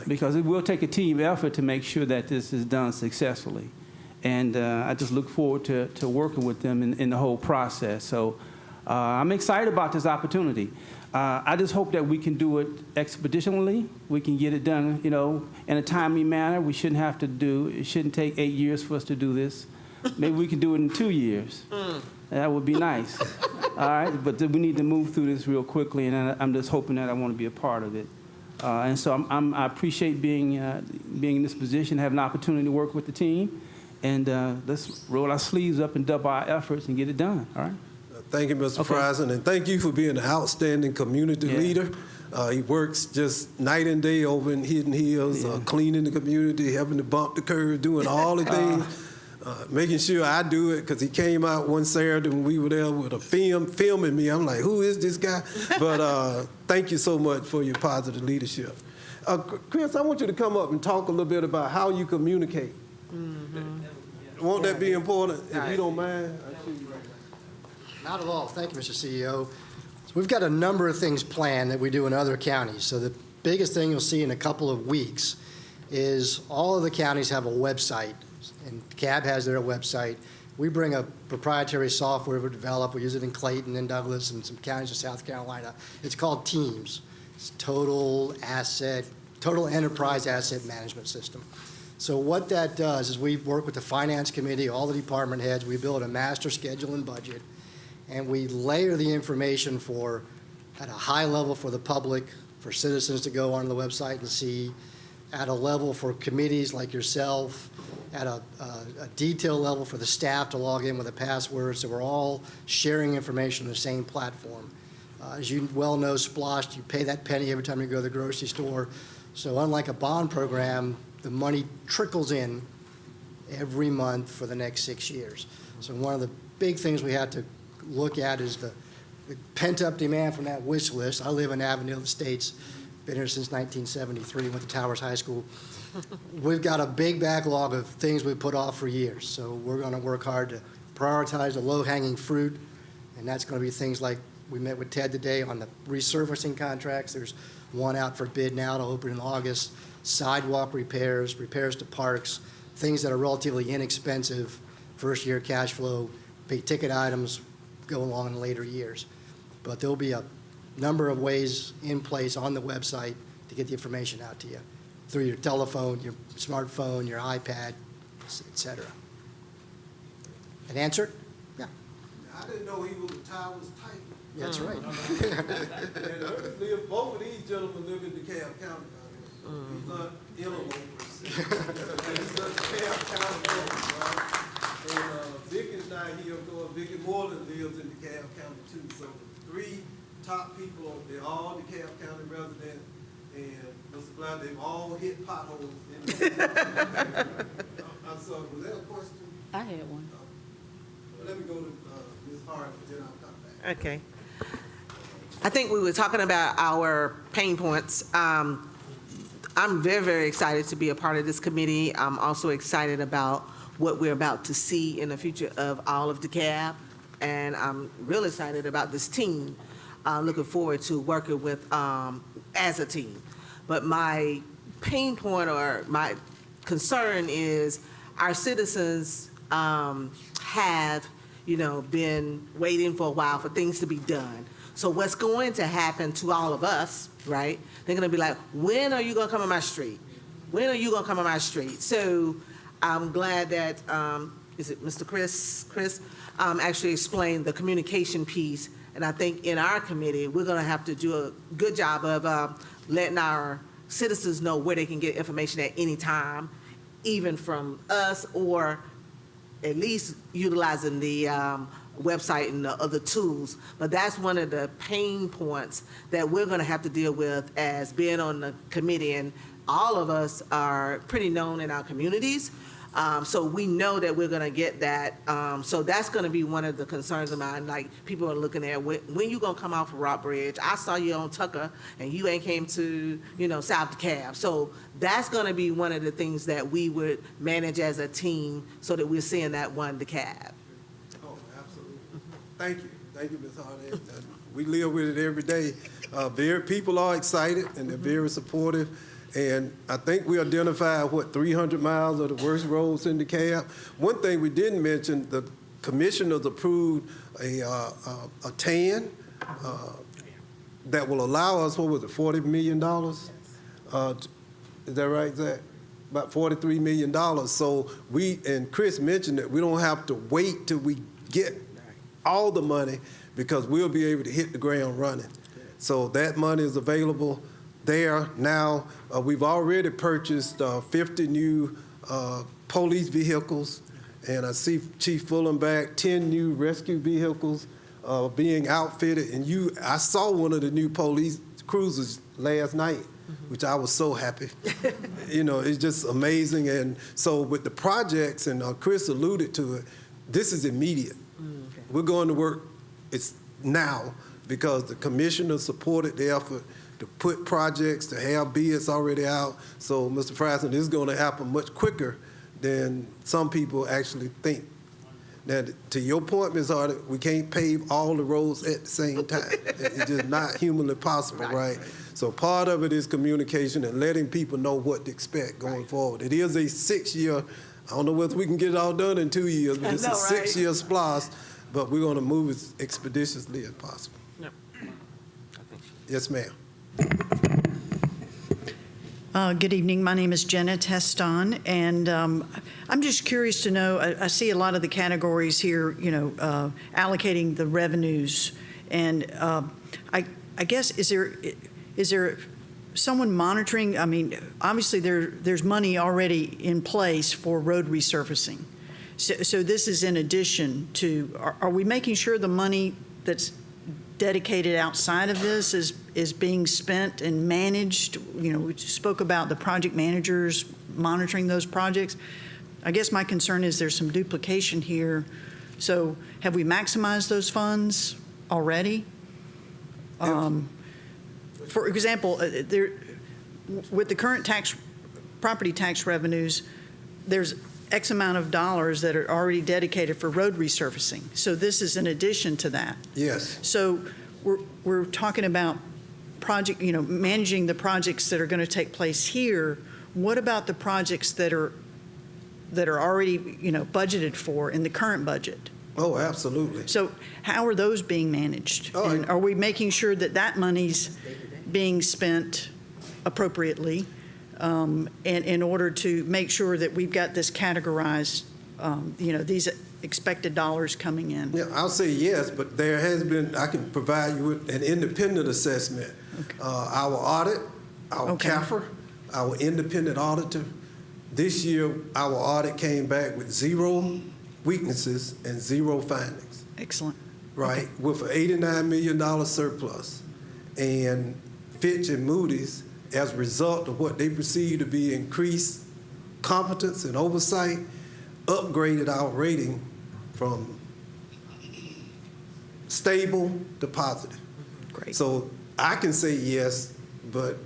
[SPEAKER 7] Because it will take a team effort to make sure that this is done successfully. And I just look forward to working with them in the whole process. So I'm excited about this opportunity. I just hope that we can do it expeditionally. We can get it done, in a timely manner. It shouldn't take 8 years for us to do this. Maybe we can do it in 2 years. That would be nice. All right, but we need to move through this real quickly, and I'm just hoping that I want to be a part of it. And so I appreciate being in this position, having an opportunity to work with the team, and let's roll our sleeves up and double our efforts and get it done. All right.
[SPEAKER 10] Thank you, Mr. Frierson, and thank you for being an outstanding community leader. He works just night and day over in Hidden Hills, cleaning the community, helping to bump the curb, doing all the things. Making sure I do it, because he came out one Saturday when we were there with a filming me. I'm like, who is this guy? But thank you so much for your positive leadership. Chris, I want you to come up and talk a little bit about how you communicate. Won't that be important, if you don't mind?
[SPEAKER 15] Not at all. Thank you, Mr. CEO. So we've got a number of things planned that we do in other counties. So the biggest thing you'll see in a couple of weeks is all of the counties have a website. And DeKalb has their website. We bring a proprietary software we develop. We use it in Clayton and Douglas and some counties in South Carolina. It's called Teams. It's Total Enterprise Asset Management System. So what that does is we work with the Finance Committee, all the department heads. We build a master schedule and budget, and we layer the information at a high level for the public, for citizens to go on the website and see, at a level for committees like yourself, at a detail level for the staff to log in with a password, so we're all sharing information on the same platform. As you well know, SPLOST, you pay that penny every time you go to the grocery store. So unlike a bond program, the money trickles in every month for the next 6 years. So one of the big things we have to look at is the pent-up demand from that wish list. I live in Avondale Estates, been here since 1973, went to Towers High School. We've got a big backlog of things we've put off for years, so we're going to work hard to prioritize the low-hanging fruit, and that's going to be things like we met with Ted today on the resurfacing contracts. There's one out for bid now to open in August. Sidewalk repairs, repairs to parks, things that are relatively inexpensive, first-year cash flow, big ticket items go along in later years. But there'll be a number of ways in place on the website to get the information out to you through your telephone, your smartphone, your iPad, et cetera. An answer? Yeah.
[SPEAKER 10] I didn't know he was tight.
[SPEAKER 15] That's right.
[SPEAKER 10] And both of these gentlemen live in DeKalb County. These are interlopers. These are DeKalb County folks, right? And Vicky's not here, of course. Vicky Moreland lives in DeKalb County too. So the 3 top people, they're all DeKalb County residents. And Mr. Blount, they've all hit potholes in the I'm sorry, was that a question?
[SPEAKER 2] I had one.
[SPEAKER 10] Let me go to Ms. Hart, and then I'll come back.
[SPEAKER 5] Okay. I think we were talking about our pain points. I'm very, very excited to be a part of this committee. I'm also excited about what we're about to see in the future of all of DeKalb, and I'm real excited about this team. I'm looking forward to working with as a team. But my pain point or my concern is our citizens have, been waiting for a while for things to be done. So what's going to happen to all of us, right? They're going to be like, when are you going to come on my street? When are you going to come on my street? So I'm glad that, is it Mr. Chris actually explained the communication piece. And I think in our committee, we're going to have to do a good job of letting our citizens know where they can get information at any time, even from us, or at least utilizing the website and the other tools. But that's one of the pain points that we're going to have to deal with as being on the committee. And all of us are pretty known in our communities. So we know that we're going to get that. So that's going to be one of the concerns of mine. Like, people are looking at, when you going to come off of Rock Bridge? I saw you on Tucker, and you ain't came to, South DeKalb. So that's going to be one of the things that we would manage as a team so that we're seeing that one DeKalb.
[SPEAKER 10] Oh, absolutely. Thank you. Thank you, Ms. Hardy. We live with it every day. People are excited, and they're very supportive. And I think we identified, 300 miles of the worst roads in DeKalb. One thing we didn't mention, the commissioners approved a TAN that will allow us, $40 million? Is that right, Zach? About $43 million. So and Chris mentioned that we don't have to wait till we get all the money, because we'll be able to hit the ground running. So that money is available there now. We've already purchased 50 new police vehicles, and I see Chief Fulham back, 10 new rescue vehicles being outfitted. And I saw one of the new police cruisers last night, which I was so happy. It's just amazing. And so with the projects, and Chris alluded to it, this is immediate. Okay. We're going to work, it's now, because the commissioner supported the effort to put projects, to have bids already out. So, Mr. President, this is going to happen much quicker than some people actually think. Now, to your point, Ms. Hardy, we can't pave all the roads at the same time. It's just not humanly possible, right? So part of it is communication and letting people know what to expect going forward. It is a 6-year, I don't know whether we can get it all done in 2 years, but it's a 6-year SPLOST, but we're going to move as expeditiously as possible.
[SPEAKER 5] Yep.
[SPEAKER 10] Yes, ma'am.
[SPEAKER 3] Good evening. My name is Jenna Teston, and I'm just curious to know, I see a lot of the categories here, allocating the revenues, and I guess, is there someone monitoring? I mean, obviously there's money already in place for road resurfacing. So this is in addition to, are we making sure the money that's dedicated outside of this is being spent and managed? We spoke about the project managers monitoring those projects. I guess my concern is there's some duplication here. So have we maximized those funds already? For example, with the current property tax revenues, there's X amount of dollars that are already dedicated for road resurfacing. So this is in addition to that.
[SPEAKER 10] Yes.
[SPEAKER 3] So we're talking about managing the projects that are going to take place here. What about the projects that are already budgeted for in the current budget?
[SPEAKER 10] Oh, absolutely.
[SPEAKER 3] So how are those being managed?
[SPEAKER 10] Oh,
[SPEAKER 3] And are we making sure that that money's being spent appropriately and in order to make sure that we've got this categorized, these expected dollars coming in?
[SPEAKER 10] Yeah, I'll say yes, but there has been, I can provide you with an independent assessment.
[SPEAKER 3] Okay.
[SPEAKER 10] Our audit, our
[SPEAKER 3] Okay.
[SPEAKER 10] CAFR, our independent auditor, this year, our audit came back with 0 weaknesses and 0 findings,
[SPEAKER 3] Excellent.
[SPEAKER 10] right? With an $89 million surplus. And Fitch and Moody's, as a result of what they perceive to be increased competence and oversight, upgraded our rating from stable to positive.
[SPEAKER 3] Great.
[SPEAKER 10] So I can say yes, but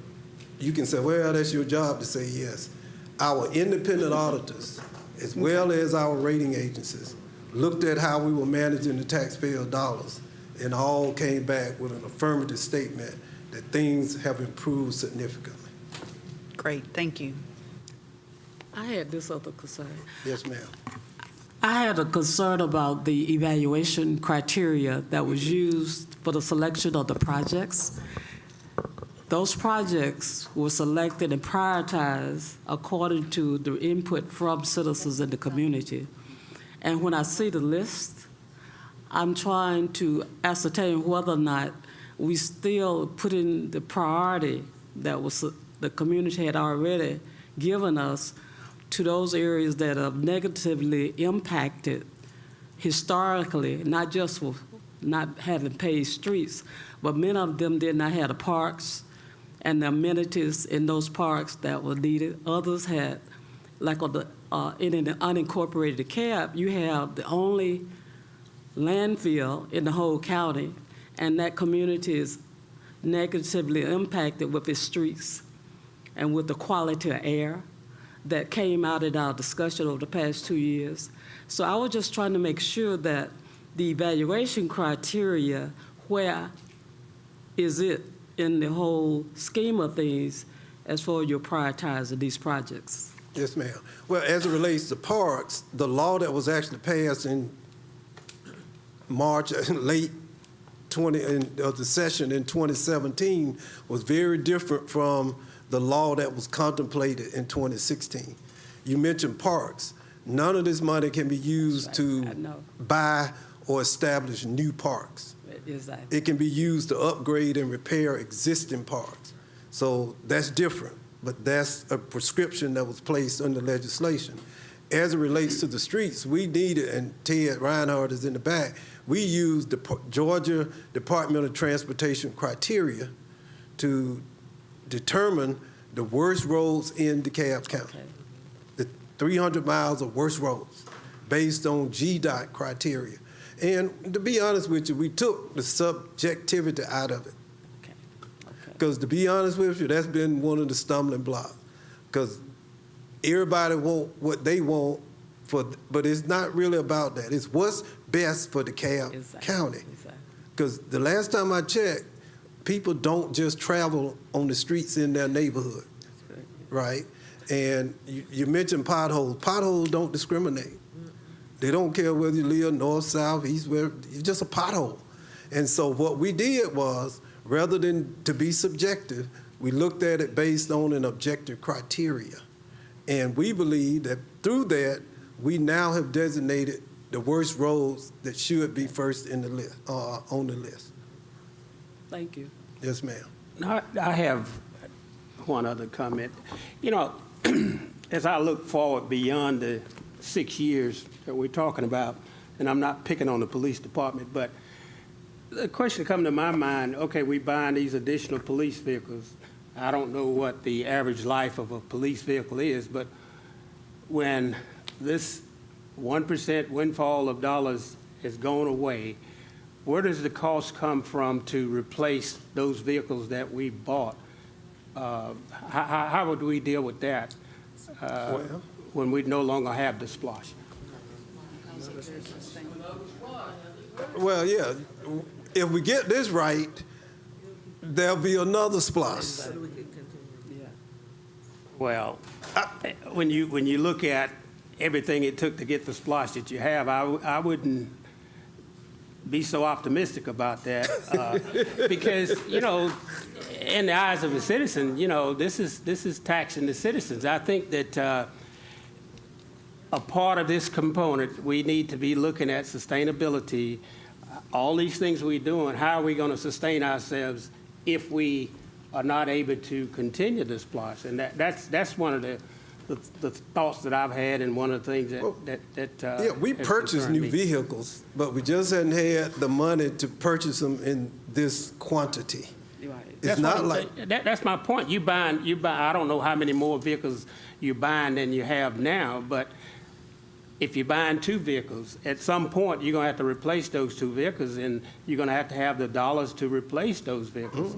[SPEAKER 10] you can say, well, that's your job to say yes. Our independent auditors, as well as our rating agencies, looked at how we were managing the taxpayer dollars and all came back with an affirmative statement that things have improved significantly.
[SPEAKER 3] Great, thank you.
[SPEAKER 2] I had this other concern.
[SPEAKER 10] Yes, ma'am.
[SPEAKER 2] I had a concern about the evaluation criteria that was used for the selection of the projects. Those projects were selected and prioritized according to the input from citizens in the community. And when I see the list, I'm trying to ascertain whether or not we still put in the priority that was the community had already given us to those areas that have negatively impacted historically, not just with not having paved streets, but many of them did not have the parks and the amenities in those parks that were needed. Others had, like in the unincorporated DeKalb, you have the only landfill in the whole county, and that community is negatively impacted with its streets and with the quality of air that came out in our discussion over the past 2 years. So I was just trying to make sure that the evaluation criteria, where is it in the whole scheme of things as far as you're prioritizing these projects?
[SPEAKER 10] Yes, ma'am. Well, as it relates to parks, the law that was actually passed in March, late of the session in 2017 was very different from the law that was contemplated in 2016. You mentioned parks. None of this money can be used to buy or establish new parks.
[SPEAKER 2] Exactly.
[SPEAKER 10] It can be used to upgrade and repair existing parks. So that's different, but that's a prescription that was placed under legislation. As it relates to the streets, we needed, and Ted Reinhardt is in the back, we used the Georgia Department of Transportation criteria to determine the worst roads in DeKalb County.
[SPEAKER 2] Okay.
[SPEAKER 10] The 300 miles of worst roads based on GDOT criteria. And to be honest with you, we took the subjectivity out of it. Because to be honest with you, that's been one of the stumbling blocks. Because everybody want what they want, but it's not really about that. It's what's best for DeKalb County. Because the last time I checked, people don't just travel on the streets in their neighborhood, right? And you mentioned potholes. Potholes don't discriminate. They don't care whether you live north, south, east, west. It's just a pothole. And so what we did was, rather than to be subjective, we looked at it based on an objective criteria. And we believe that through that, we now have designated the worst roads that should be first in the list, on the list.
[SPEAKER 2] Thank you.
[SPEAKER 10] Yes, ma'am.
[SPEAKER 4] I have one other comment. You know, as I look forward beyond the 6 years that we're talking about, and I'm not picking on the police department, but the question that comes to my mind, okay, we buying these additional police vehicles. I don't know what the average life of a police vehicle is, but when this 1% windfall of dollars is going away, where does the cost come from to replace those vehicles that we bought? How would we deal with that when we no longer have the SPLOST?
[SPEAKER 10] Well, yeah, if we get this right, there'll be another SPLOST.
[SPEAKER 4] Well, when you look at everything it took to get the SPLOST that you have, I wouldn't be so optimistic about that because, you know, in the eyes of a citizen, you know, this is taxing the citizens. I think that a part of this component, we need to be looking at sustainability. All these things we're doing, how are we going to sustain ourselves if we are not able to continue this SPLOST? And that's one of the thoughts that I've had, and one of the things that
[SPEAKER 10] yeah, we
[SPEAKER 4] has
[SPEAKER 10] purchased
[SPEAKER 4] concerned
[SPEAKER 10] new
[SPEAKER 4] me.
[SPEAKER 10] vehicles, but we just hadn't had the money to purchase them in this quantity.
[SPEAKER 4] Right.
[SPEAKER 10] It's
[SPEAKER 4] That's
[SPEAKER 10] not
[SPEAKER 4] what
[SPEAKER 10] like
[SPEAKER 4] that's my point. You buy. I don't know how many more vehicles you're buying than you have now, but if you're buying 2 vehicles, at some point you're gonna have to replace those 2 vehicles, and you're gonna have to have the dollars to replace those vehicles.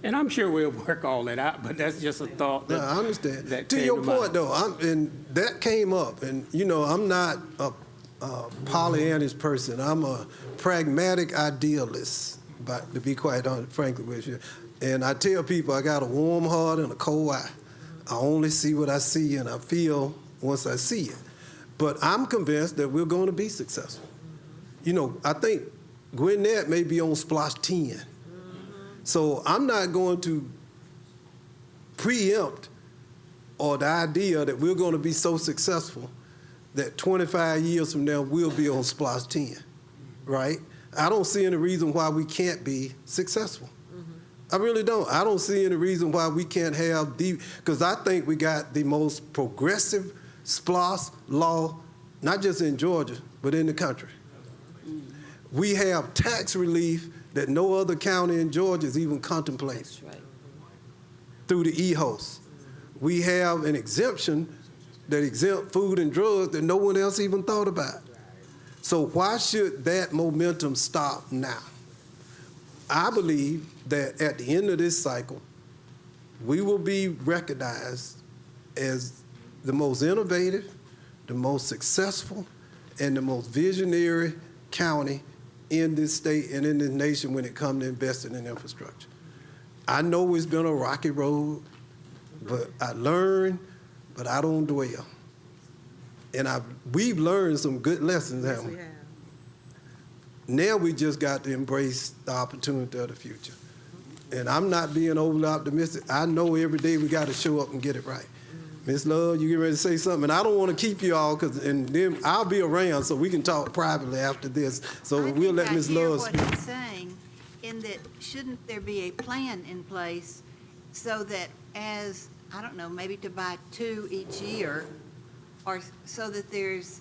[SPEAKER 4] And I'm sure we'll work all that out, but that's just a thought.
[SPEAKER 10] No, I understand.
[SPEAKER 4] That
[SPEAKER 10] To
[SPEAKER 4] came
[SPEAKER 10] your
[SPEAKER 4] to
[SPEAKER 10] point,
[SPEAKER 4] mind.
[SPEAKER 10] though, and that came up, and you know, I'm not a Pollyannish person. I'm a pragmatic idealist, but to be quite honest, frankly with you. And I tell people I got a warm heart and a cold eye. I only see what I see, and I feel once I see it. But I'm convinced that we're going to be successful. You know, I think Gwinnett may be on SPLOST 10. So I'm not going to preempt or the idea that we're going to be so successful that 25 years from now we'll be on SPLOST 10, right? I don't see any reason why we can't be successful. I really don't. I don't see any reason why we can't have because I think we got the most progressive SPLOST law, not just in Georgia, but in the country. We have tax relief that no other county in Georgia is even contemplating.
[SPEAKER 2] That's right.
[SPEAKER 10] Through the e-host. We have an exemption that exempt food and drugs that no one else even thought about. So why should that momentum stop now? I believe that at the end of this cycle, we will be recognized as the most innovative, the most successful, and the most visionary county in this state and in this nation when it comes to investing in infrastructure. I know it's been a rocky road, but I learned, but I don't dwell. And we've learned some good lessons, haven't we? Now we just got to embrace the opportunity of the future. And I'm not being overly optimistic. I know every day we got to show up and get it right. Ms. Love, you get ready to say something? And I don't want to keep you all, and then I'll be around so we can talk privately after this. So we'll let Ms. Love speak.
[SPEAKER 6] I hear what he's saying, in that shouldn't there be a plan in place so that as, I don't know, maybe to buy 2 each year, or so that there's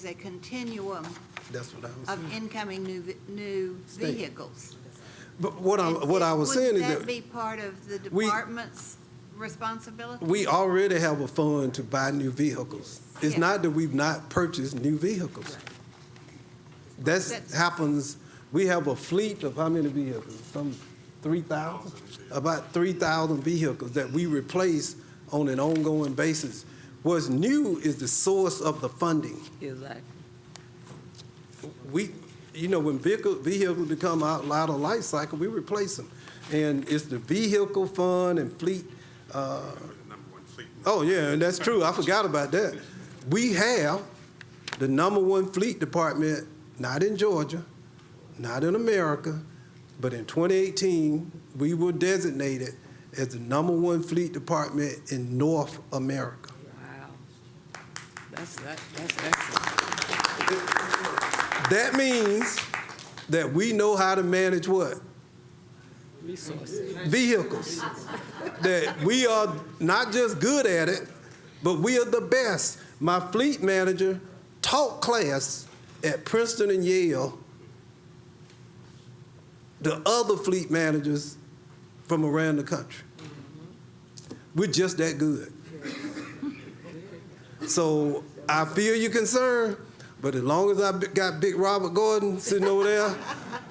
[SPEAKER 6] a continuum
[SPEAKER 10] That's what I was
[SPEAKER 6] of
[SPEAKER 10] saying.
[SPEAKER 6] incoming new vehicles.
[SPEAKER 10] But what I was saying is
[SPEAKER 6] Would that
[SPEAKER 10] that
[SPEAKER 6] be part of the department's responsibility?
[SPEAKER 10] we already have a fund to buy new vehicles. It's
[SPEAKER 6] Yeah.
[SPEAKER 10] not that we've not purchased new vehicles. That happens. We have a fleet of how many vehicles? Some 3,000? About 3,000 vehicles that we replace on an ongoing basis. What's new is the source of the funding.
[SPEAKER 2] Exactly.
[SPEAKER 10] When vehicles become out of life cycle, we replace them. And it's the vehicle fund and fleet. Oh, yeah, and that's true. I forgot about that. We have the #1 fleet department, not in Georgia, not in America, but in 2018, we were designated as the #1 fleet department in North America.
[SPEAKER 2] Wow. That's excellent.
[SPEAKER 10] That means that we know how to manage what?
[SPEAKER 2] Resources.
[SPEAKER 10] Vehicles. That we are not just good at it, but we are the best. My fleet manager taught class at Princeton and Yale the other fleet managers from around the country. We're just that good. So I feel your concern, but as long as I got Big Robert Gordon sitting over there,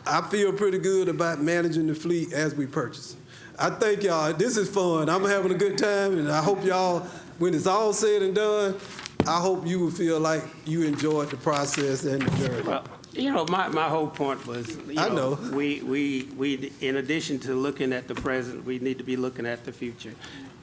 [SPEAKER 10] I feel pretty good about managing the fleet as we purchase. I thank y'all. This is fun. I'm having a good time, and I hope y'all, when it's all said and done, I hope you will feel like you enjoyed the process and the journey.
[SPEAKER 4] Well, You know, my whole point was,
[SPEAKER 10] I know.
[SPEAKER 4] we, in addition to looking at the present, we need to be looking at the future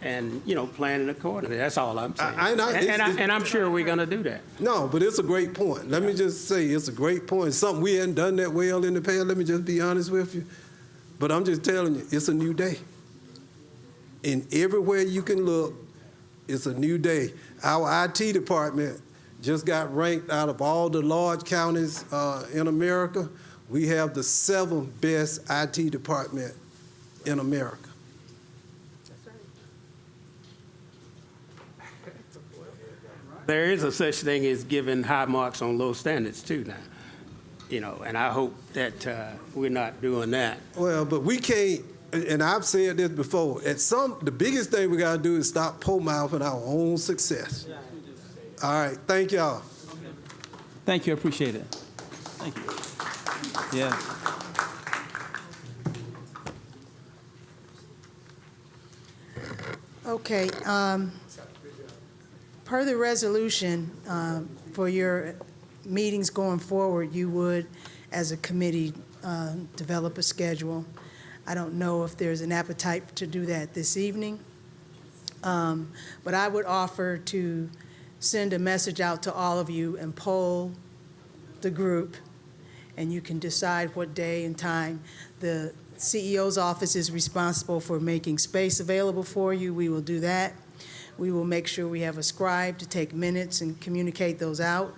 [SPEAKER 4] and, you know, planning accordingly. That's all I'm saying. And I'm sure we're going to do that.
[SPEAKER 10] No, but it's a great point. Let me just say, it's a great point. Something we hadn't done that well in the past, let me just be honest with you. But I'm just telling you, it's a new day. And everywhere you can look, it's a new day. Our IT department just got ranked out of all the large counties in America. We have the 7th best IT department in America.
[SPEAKER 4] There is a such thing as giving high marks on low standards too now, you know, and I hope that we're not doing that.
[SPEAKER 10] Well, but we can't, and I've said this before, the biggest thing we got to do is stop po-mouthing our own success. All right, thank y'all.
[SPEAKER 7] Thank you, I appreciate it. Thank you. Yeah.
[SPEAKER 1] Okay, per the resolution, for your meetings going forward, you would, as a committee, develop a schedule. I don't know if there's an appetite to do that this evening, but I would offer to send a message out to all of you and poll the group, and you can decide what day and time. The CEO's office is responsible for making space available for you. We will do that. We will make sure we have a scribe to take minutes and communicate those out.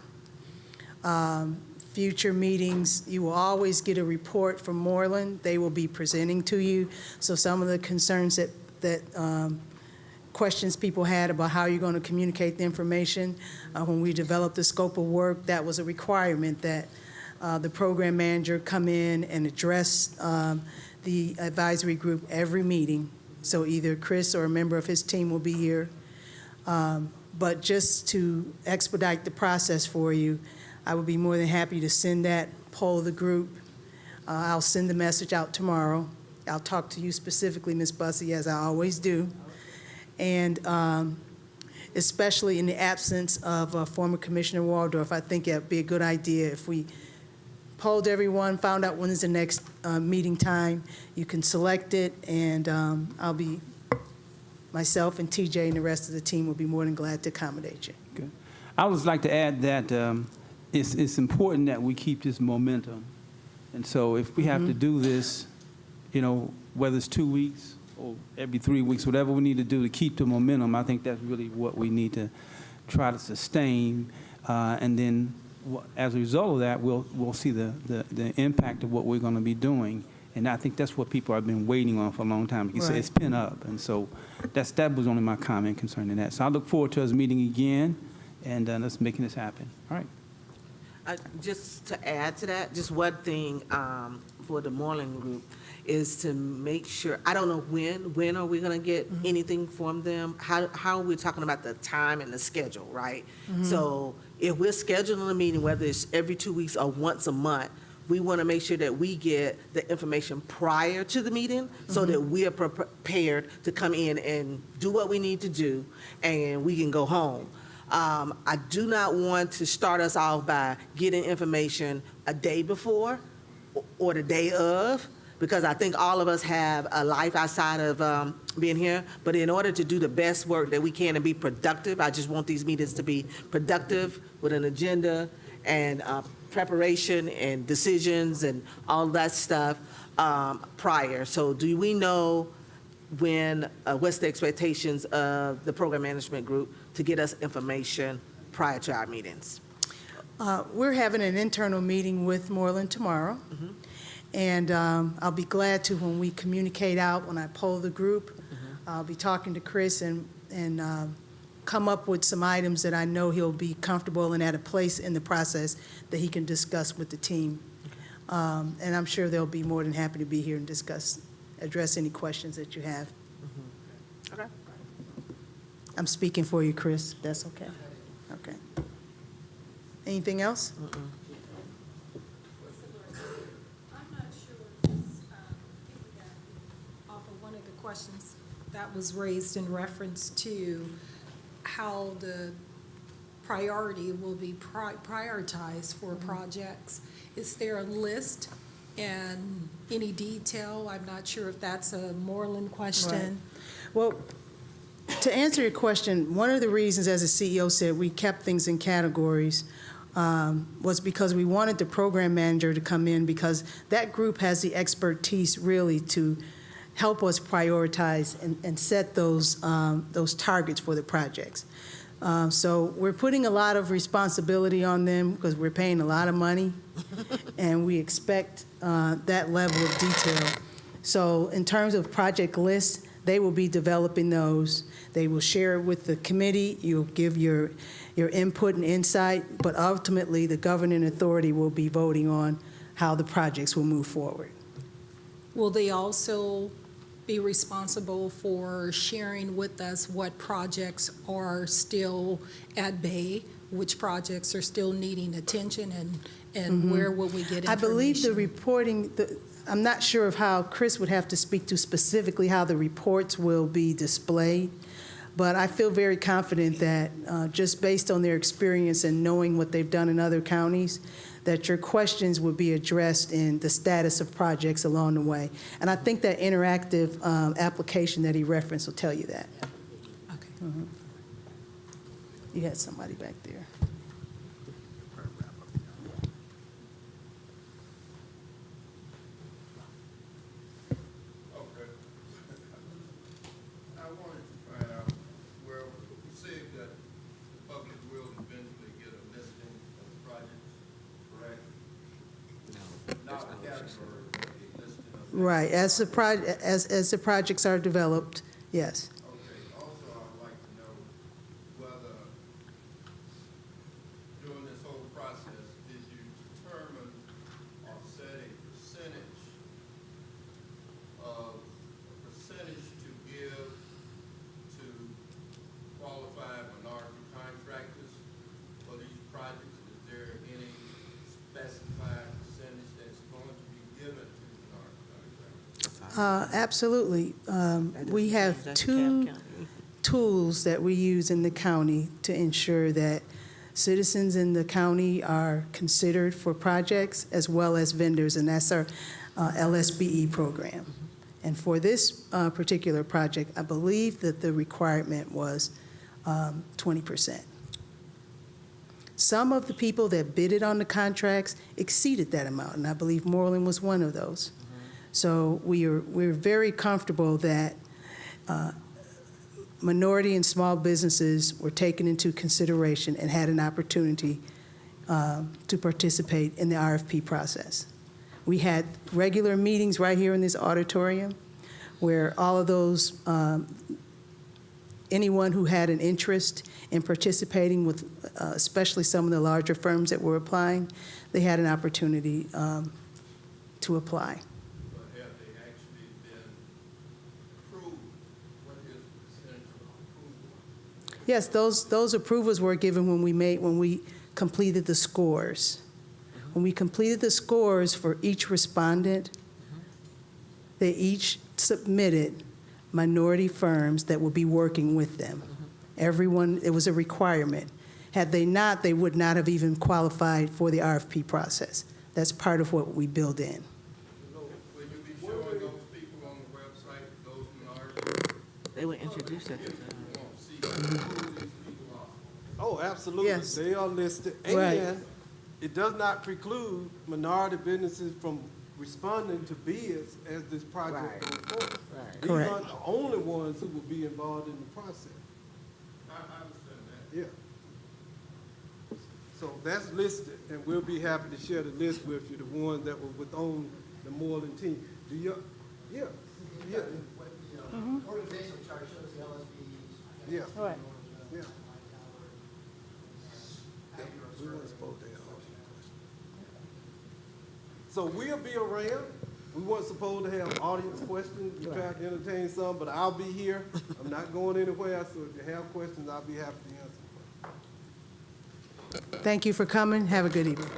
[SPEAKER 1] Future meetings, you will always get a report from Moreland. They will be presenting to you. So some of the concerns that questions people had about how you're going to communicate the information, when we developed the scope of work, that was a requirement that the program manager come in and address the advisory group every meeting. So either Chris or a member of his team will be here. But just to expedite the process for you, I would be more than happy to send that, poll the group. I'll send the message out tomorrow. I'll talk to you specifically, Ms. Bussey, as I always do. And especially in the absence of former Commissioner Waldorf, I think it'd be a good idea if we polled everyone, found out when is the next meeting time. You can select it, and myself and TJ and the rest of the team will be more than glad to accommodate you.
[SPEAKER 7] Good. I would like to add that it's important that we keep this momentum. And so if we have to do this, you know, whether it's 2 weeks or every 3 weeks, whatever we need to do to keep the momentum, I think that's really what we need to try to sustain. And then as a result of that, we'll see the impact of what we're going to be doing. And I think that's what people have been waiting on for a long time. You say it's pent up. And so that was only my comment concerning that. So I look forward to us meeting again and us making this happen. All right.
[SPEAKER 5] Just to add to that, just one thing for the Moreland group is to make sure, I don't know when are we going to get anything from them? How are we talking about the time and the schedule, right? So if we're scheduling a meeting, whether it's every 2 weeks or once a month, we want to make sure that we get the information prior to the meeting so that we are prepared to come in and do what we need to do and we can go home. I do not want to start us off by getting information a day before or the day of, because I think all of us have a life outside of being here. But in order to do the best work that we can and be productive, I just want these meetings to be productive with an agenda and preparation and decisions and all that stuff prior. So do we know what's the expectations of the program management group to get us information prior to our meetings?
[SPEAKER 1] We're having an internal meeting with Moreland tomorrow. And I'll be glad to, when we communicate out, when I poll the group, I'll be talking to Chris and come up with some items that I know he'll be comfortable and at a place in the process that he can discuss with the team. And I'm sure they'll be more than happy to be here and address any questions that you have.
[SPEAKER 5] Okay.
[SPEAKER 1] I'm speaking for you, Chris. That's okay. Okay. Anything else?
[SPEAKER 8] I'm not sure, off of one of the questions that was raised in reference to how the priority will be prioritized for projects. Is there a list and any detail? I'm not sure if that's a Moreland question.
[SPEAKER 1] Well, to answer your question, one of the reasons, as the CEO said, we kept things in categories was because we wanted the program manager to come in, because that group has the expertise really to help us prioritize and set those targets for the projects. So we're putting a lot of responsibility on them because we're paying a lot of money, and we expect that level of detail. So in terms of project lists, they will be developing those. They will share it with the committee. You'll give your input and insight, but ultimately the governing authority will be voting on how the projects will move forward.
[SPEAKER 8] Will they also be responsible for sharing with us what projects are still at bay, which projects are still needing attention, and where will we get information?
[SPEAKER 1] I believe the reporting, I'm not sure of how Chris would have to speak to specifically how the reports will be displayed, but I feel very confident that just based on their experience and knowing what they've done in other counties, that your questions will be addressed in the status of projects along the way. And I think that interactive application that he referenced will tell you that.
[SPEAKER 8] Okay.
[SPEAKER 1] You had somebody back there. Right, as the projects are developed, yes.
[SPEAKER 16] Okay, also I'd like to know whether during this whole process, did you determine or set a percentage to give to qualified minority contractors for these projects? Is there any specified percentage that's going to be given to
[SPEAKER 1] Absolutely. We have two tools that we use in the county to ensure that citizens in the county are considered for projects as well as vendors, and that's our LSBE program. And for this particular project, I believe that the requirement was 20%. Some of the people that bidded on the contracts exceeded that amount, and I believe Moreland was one of those. So we're very comfortable that minority and small businesses were taken into consideration and had an opportunity to participate in the RFP process. We had regular meetings right here in this auditorium where all of those, anyone who had an interest in participating with, especially some of the larger firms that were applying, they had an opportunity to apply. Yes, those approvals were given when we completed the scores. When we completed the scores for each respondent, they each submitted minority firms that would be working with them. Everyone, it was a requirement. Had they not, they would not have even qualified for the RFP process. That's part of what we build in.
[SPEAKER 16] Will you be showing those people on the website, those minorities?
[SPEAKER 5] They will introduce us.
[SPEAKER 10] Oh, absolutely.
[SPEAKER 1] Yes.
[SPEAKER 10] They are listed.
[SPEAKER 1] Right.
[SPEAKER 10] And it does not preclude minority businesses from responding to bids as this project goes forward.
[SPEAKER 5] Right.
[SPEAKER 10] These
[SPEAKER 1] Correct.
[SPEAKER 10] aren't the only ones who will be involved in the process.
[SPEAKER 16] I understand that.
[SPEAKER 10] Yeah. So that's listed, and we'll be happy to share the list with you, the ones that were within the Moreland team. Do you? Yeah. Yeah.
[SPEAKER 15] Organizational chart shows the LSBs.
[SPEAKER 10] Yeah.
[SPEAKER 1] Right.
[SPEAKER 10] Yeah. We weren't supposed to have all these questions. So we'll be around. We weren't supposed to have audience questions. We tried to entertain some, but I'll be here. I'm not going anywhere, so if you have questions, I'll be happy to answer.
[SPEAKER 1] Thank you for coming. Have a good evening.